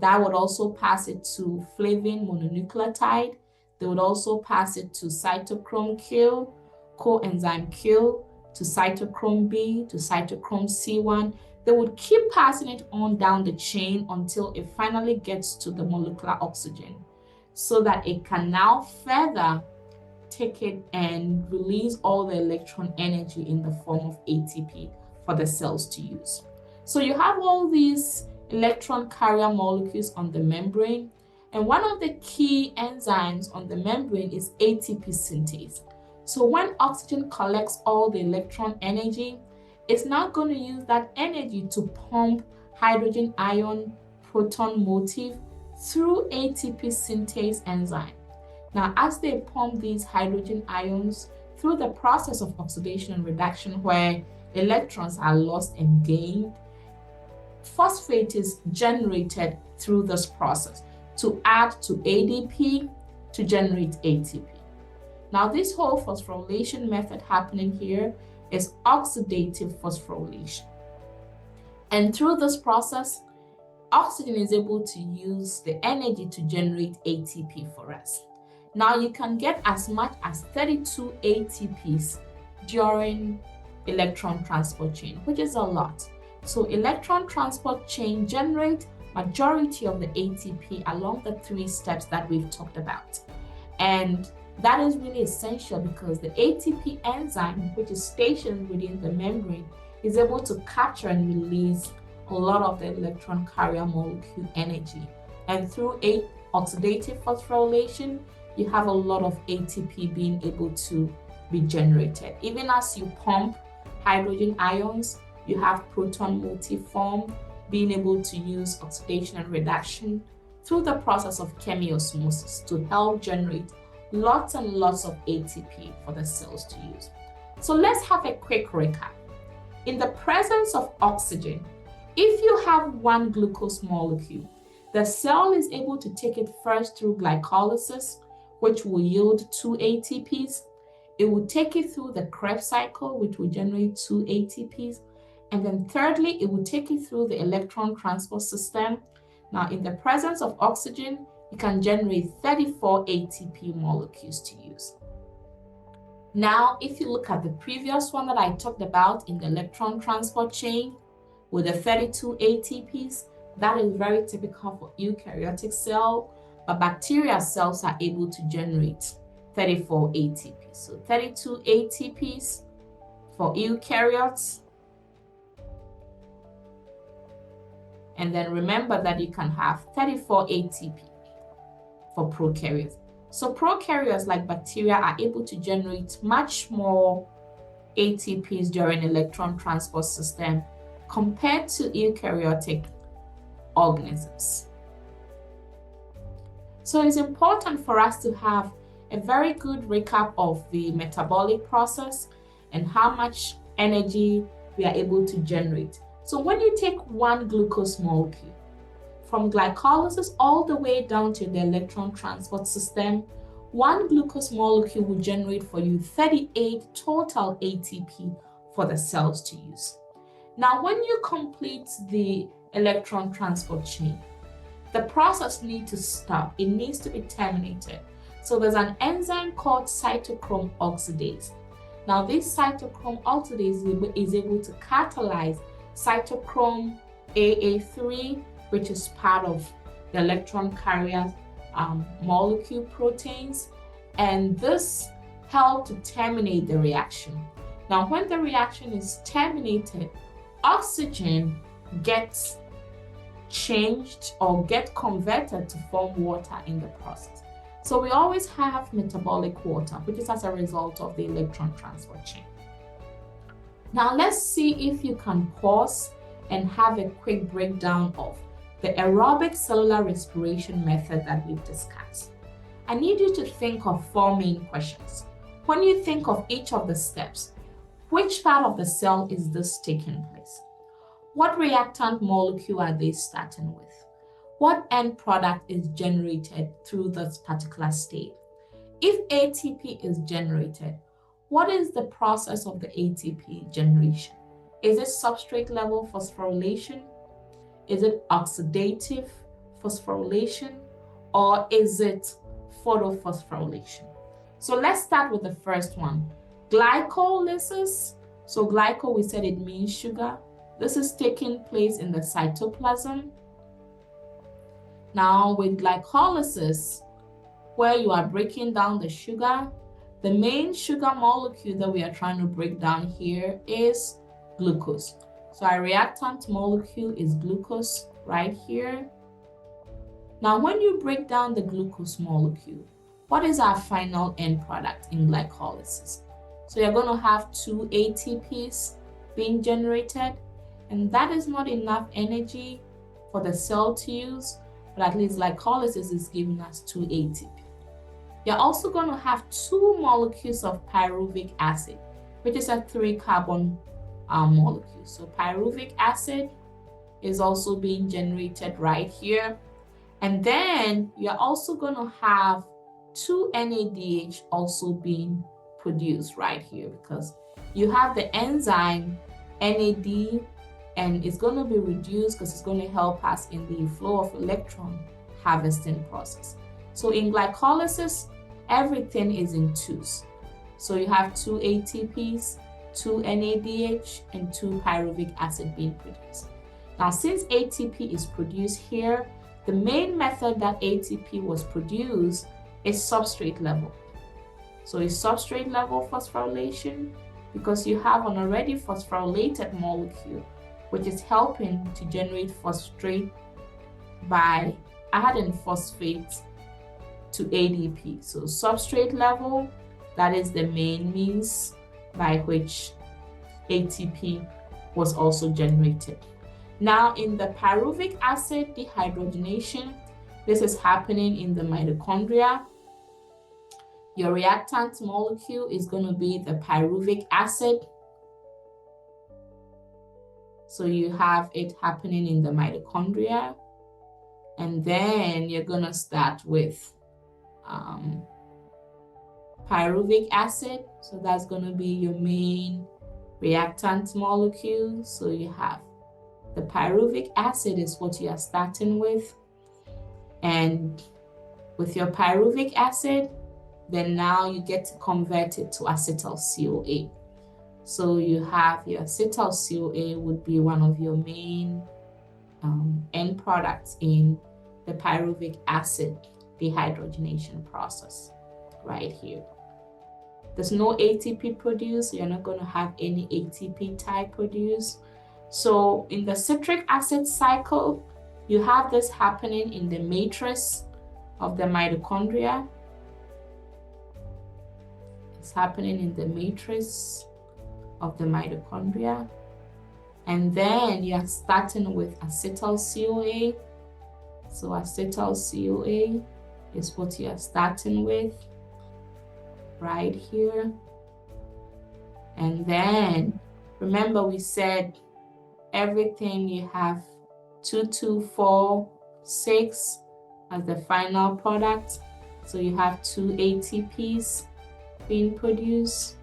That would also pass it to flavin mononucleotide. They would also pass it to cytochrome Q, coenzyme Q, to cytochrome B, to cytochrome C1. They would keep passing it on down the chain until it finally gets to the molecular oxygen, so that it can now further take it and release all the electron energy in the form of ATP for the cells to use. So you have all these electron carrier molecules on the membrane, and one of the key enzymes on the membrane is ATP synthase. So when oxygen collects all the electron energy, it's now going to use that energy to pump hydrogen ion proton motif through ATP synthase enzyme. Now, as they pump these hydrogen ions through the process of oxidation and reduction where electrons are lost and gained, phosphate is generated through this process to add to ADP to generate ATP. Now, this whole phosphorylation method happening here is oxidative phosphorylation. And through this process, oxygen is able to use the energy to generate ATP for us. Now, you can get as much as 32 ATPs during electron transport chain, which is a lot. So electron transport chain generates majority of the ATP along the 3 steps that we've talked about. And that is really essential because the ATP enzyme, which is stationed within the membrane, is able to capture and release a lot of the electron carrier molecule energy. And through oxidative phosphorylation, you have a lot of ATP being able to be generated. Even as you pump hydrogen ions, you have proton motif form, being able to use oxidation and reduction through the process of chemiosmosis to help generate lots and lots of ATP for the cells to use. So let's have a quick recap. In the presence of oxygen, if you have one glucose molecule, the cell is able to take it first through glycolysis, which will yield 2 ATPs. It will take it through the Krebs cycle, which will generate 2 ATPs. And then thirdly, it will take it through the electron transport system. Now, in the presence of oxygen, you can generate 34 ATP molecules to use. Now, if you look at the previous one that I talked about in the electron transport chain with the 32 ATPs, that is very typical for eukaryotic cell, but bacterial cells are able to generate 34 ATPs. So 32 ATPs for eukaryotes. And then remember that you can have 34 ATP for prokaryotes. So prokaryotes like bacteria are able to generate much more ATPs during electron transport system compared to eukaryotic organisms. So it's important for us to have a very good recap of the metabolic process and how much energy we are able to generate. So when you take one glucose molecule from glycolysis all the way down to the electron transport system, one glucose molecule will generate for you 38 total ATP for the cells to use. Now, when you complete the electron transport chain, the process needs to stop. It needs to be terminated. So there's an enzyme called cytochrome oxidase. Now, this cytochrome oxidase is able to catalyze cytochrome AA3, which is part of the electron carrier molecule proteins, and this helps to terminate the reaction. Now, when the reaction is terminated, oxygen gets changed or get converted to form water in the process. So we always have metabolic water, which is as a result of the electron transport chain. Now let's see if you can pause and have a quick breakdown of the aerobic cellular respiration method that we've discussed. I need you to think of 4 main questions. When you think of each of the steps, which part of the cell is this taking place? What reactant molecule are they starting with? What end product is generated through this particular state? If ATP is generated, what is the process of the ATP generation? Is it substrate-level phosphorylation? Is it oxidative phosphorylation? Or is it photophosphorylation? So let's start with the first one. Glycolysis. So glyco, we said it means sugar. This is taking place in the cytoplasm. Now with glycolysis, where you are breaking down the sugar, the main sugar molecule that we are trying to break down here is glucose. So our reactant molecule is glucose right here. Now when you break down the glucose molecule, what is our final end product in glycolysis? So you're going to have 2 ATPs being generated, and that is not enough energy for the cell to use, but at least glycolysis is giving us 2 ATP. You're also going to have 2 molecules of pyruvic acid, which is a 3-carbon molecule. So pyruvic acid is also being generated right here. And then you're also going to have 2 NADH also being produced right here, because you have the enzyme NAD, and it's going to be reduced because it's going to help us in the flow of electron harvesting process. So in glycolysis, everything is in 2s. So you have 2 ATPs, 2 NADH, and 2 pyruvic acid being produced. Now, since ATP is produced here, the main method that ATP was produced is substrate level. So it's substrate level phosphorylation, because you have an already phosphorylated molecule, which is helping to generate phosphate by adding phosphate to ADP. So substrate level That is the main means by which ATP was also generated. Now, in the pyruvic acid dehydrogenation, this is happening in the mitochondria. Your reactant molecule is going to be the pyruvic acid. So you have it happening in the mitochondria. And then you're going to start with pyruvic acid. So that's going to be your main reactant molecule. So you have the pyruvic acid is what you are starting with. And with your pyruvic acid, then now you get to convert it to acetyl-CoA. So you have your acetyl-CoA would be one of your main end products in the pyruvic acid dehydrogenation process right here. There's no ATP produced, so you're not going to have any ATP type produced. So in the citric acid cycle, you have this happening in the matrix of the mitochondria. It's happening in the matrix of the mitochondria. And then you are starting with acetyl-CoA. So acetyl-CoA is what you are starting with right here. And then remember we said everything you have 2, 2, 4, 6 as the final product. So you have 2 ATPs being produced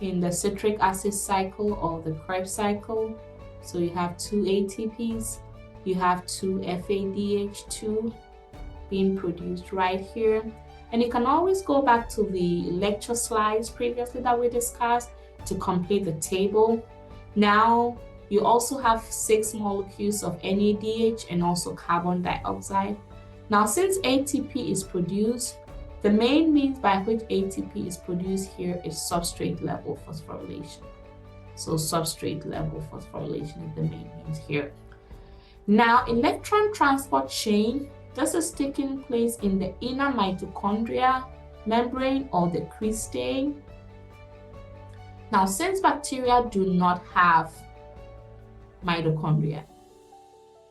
in the citric acid cycle or the Krebs cycle. So you have 2 ATPs, you have 2 FADH2 being produced right here. And you can always go back to the lecture slides previously that we discussed to complete the table. Now, you also have 6 molecules of NADH and also carbon dioxide. Now, since ATP is produced, the main means by which ATP is produced here is substrate-level phosphorylation. So substrate-level phosphorylation is the main means here. Now, electron transport chain, this is taking place in the inner mitochondria membrane or the cristae. Now, since bacteria do not have mitochondria,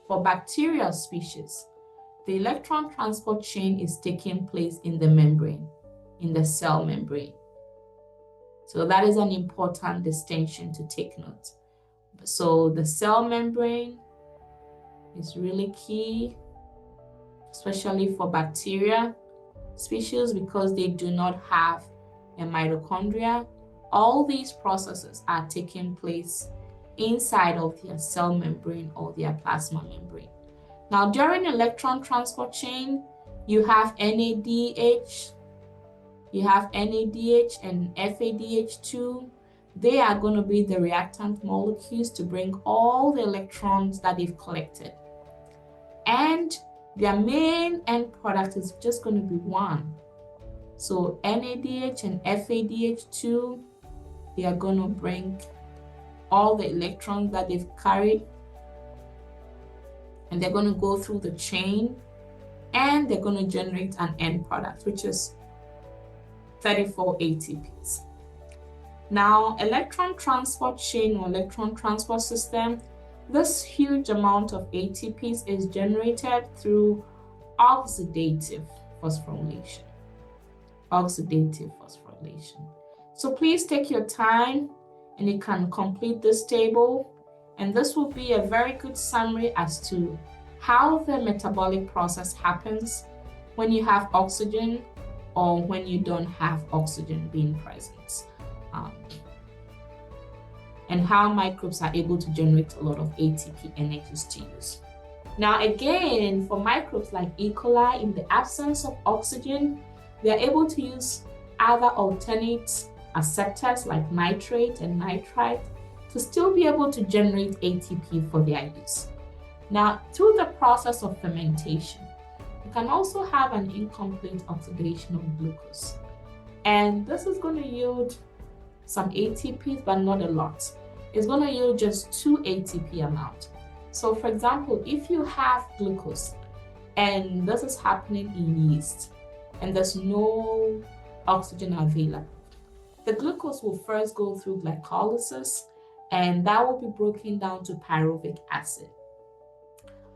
for bacterial species, the electron transport chain is taking place in the membrane, in the cell membrane. So that is an important distinction to take note. So the cell membrane is really key, especially for bacteria species because they do not have a mitochondria. All these processes are taking place inside of their cell membrane or their plasma membrane. Now, during electron transport chain, you have NADH, and FADH2. They are going to be the reactant molecules to bring all the electrons that they've collected. And their main end product is just going to be one. So NADH and FADH2, they are going to bring all the electrons that they've carried, and they're going to go through the chain, and they're going to generate an end product, which is 34 ATPs. Now, electron transport chain or electron transport system, this huge amount of ATPs is generated through oxidative phosphorylation. Oxidative phosphorylation. So please take your time and you can complete this table. And this will be a very good summary as to how the metabolic process happens when you have oxygen or when you don't have oxygen being present. And how microbes are able to generate a lot of ATP energies to use. Now again, for microbes like E. coli, in the absence of oxygen, they are able to use other alternate acceptors like nitrate and nitrite to still be able to generate ATP for their use. Now, through the process of fermentation, you can also have an incomplete oxidation of glucose. And this is going to yield some ATPs, but not a lot. It's going to yield just 2 ATP amount. So for example, if you have glucose and this is happening in yeast and there's no oxygen available, The glucose will first go through glycolysis, and that will be broken down to pyruvic acid.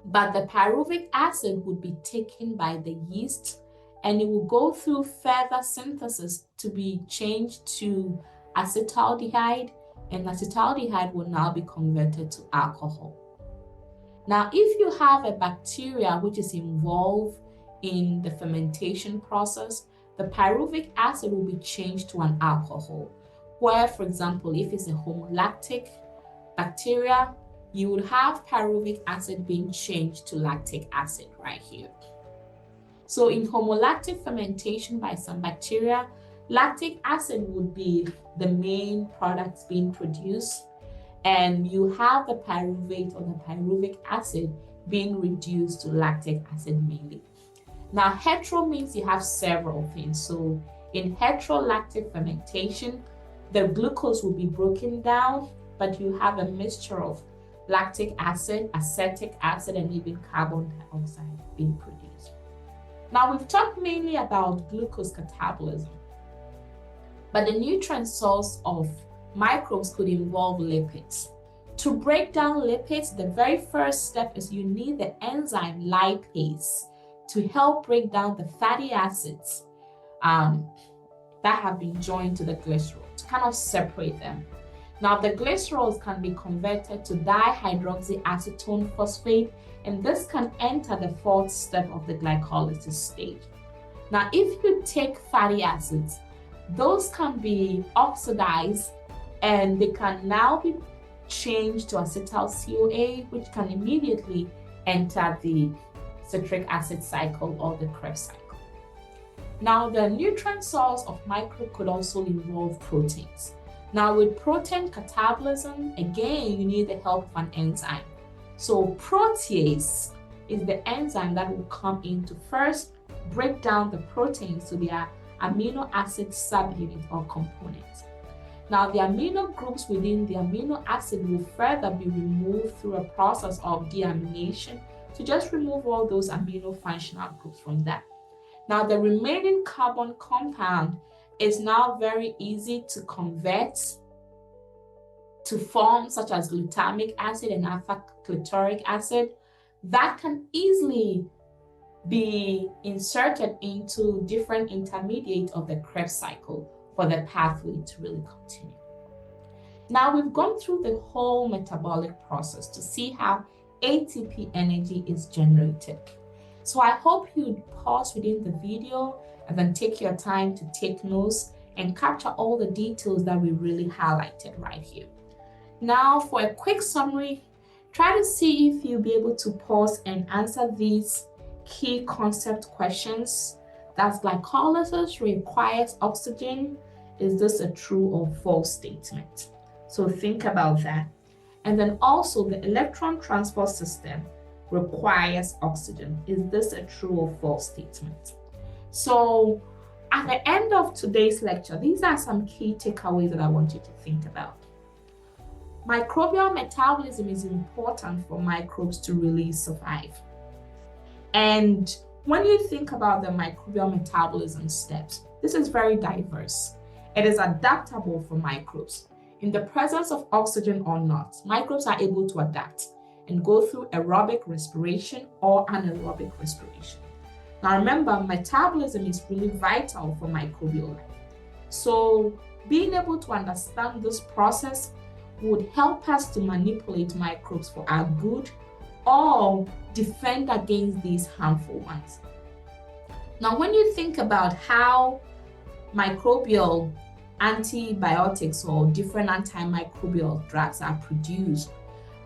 But the pyruvic acid would be taken by the yeast, and it will go through further synthesis to be changed to acetaldehyde, and acetaldehyde will now be converted to alcohol. Now, if you have a bacteria which is involved in the fermentation process, the pyruvic acid will be changed to an alcohol, where, for example, if it's a homolactic bacteria, you would have pyruvic acid being changed to lactic acid right here. So in homolactic fermentation by some bacteria, lactic acid would be the main products being produced, and you have the pyruvate or the pyruvic acid being reduced to lactic acid mainly. Now, hetero means you have several things. So in heterolactic fermentation, the glucose will be broken down, but you have a mixture of lactic acid, acetic acid, and even carbon dioxide being produced. Now, we've talked mainly about glucose catabolism, but the nutrient source of microbes could involve lipids. To break down lipids, the very first step is you need the enzyme lipase to help break down the fatty acids that have been joined to the glycerol, to kind of separate them. Now, the glycerols can be converted to dihydroxyacetone phosphate, and this can enter the fourth step of the glycolysis stage. Now, if you take fatty acids, those can be oxidized, and they can now be changed to acetyl-CoA, which can immediately enter the citric acid cycle or the Krebs cycle. Now, the nutrient source of microbe could also involve proteins. Now, with protein catabolism, again, you need the help of an enzyme. So protease is the enzyme that will come in to first break down the proteins to their amino acid subunit or components. Now, the amino groups within the amino acid will further be removed through a process of deamination to just remove all those amino functional groups from that. Now, the remaining carbon compound is now very easy to convert to forms such as glutamic acid and alpha-clitoric acid that can easily be inserted into different intermediates of the Krebs cycle for the pathway to really continue. Now, we've gone through the whole metabolic process to see how ATP energy is generated. So I hope you'd pause within the video and then take your time to take notes and capture all the details that we really highlighted right here. Now, for a quick summary, try to see if you'll be able to pause and answer these key concept questions. That's glycolysis requires oxygen. Is this a true or false statement? So think about that. And then also the electron transport system requires oxygen. Is this a true or false statement? So at the end of today's lecture, these are some key takeaways that I want you to think about. Microbial metabolism is important for microbes to really survive. And when you think about the microbial metabolism steps, this is very diverse. It is adaptable for microbes. In the presence of oxygen or not, microbes are able to adapt and go through aerobic respiration or anaerobic respiration. Now remember, metabolism is really vital for microbial life. So being able to understand this process would help us to manipulate microbes for our good or defend against these harmful ones. Now, when you think about how microbial antibiotics or different antimicrobial drugs are produced,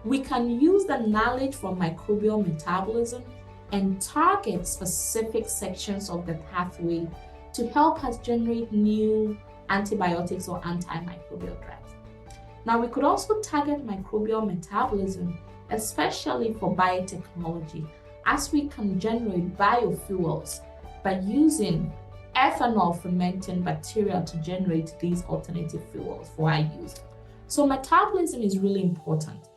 we can use the knowledge from microbial metabolism and target specific sections of the pathway to help us generate new antibiotics or antimicrobial drugs. Now, we could also target microbial metabolism, especially for biotechnology, as we can generate biofuels by using ethanol fermenting bacteria to generate these alternative fuels for our use. So metabolism is really important.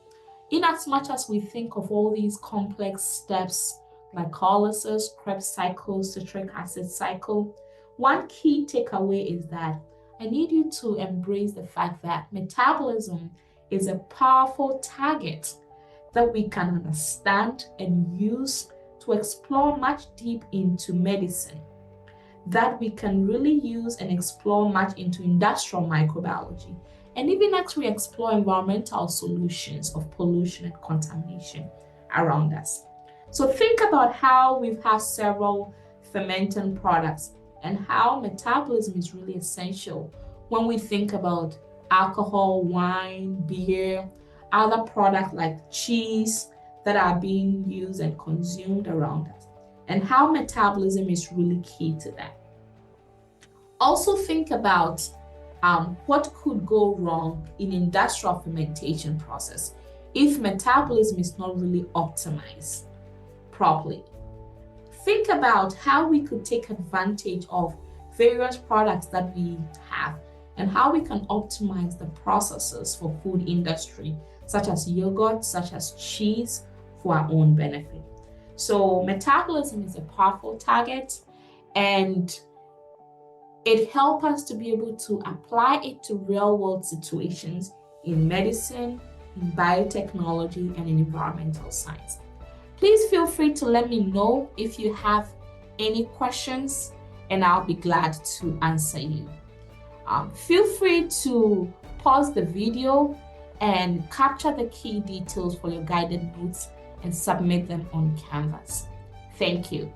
In as much as we think of all these complex steps, glycolysis, Krebs cycle, citric acid cycle, one key takeaway is that I need you to embrace the fact that metabolism is a powerful target that we can understand and use to explore much deep into medicine, that we can really use and explore much into industrial microbiology, and even actually explore environmental solutions of pollution and contamination around us. So think about how we have several fermenting products and how metabolism is really essential when we think about alcohol, wine, beer, other products like cheese that are being used and consumed around us, and how metabolism is really key to that. Also think about what could go wrong in industrial fermentation process if metabolism is not really optimized properly. Think about how we could take advantage of various products that we have and how we can optimize the processes for food industry, such as yogurt, such as cheese, for our own benefit. So metabolism is a powerful target, and it helps us to be able to apply it to real-world situations in medicine, in biotechnology, and in environmental science. Please feel free to let me know if you have any questions, and I'll be glad to answer you. Feel free to pause the video and capture the key details for your guided notes and submit them on Canvas. Thank you.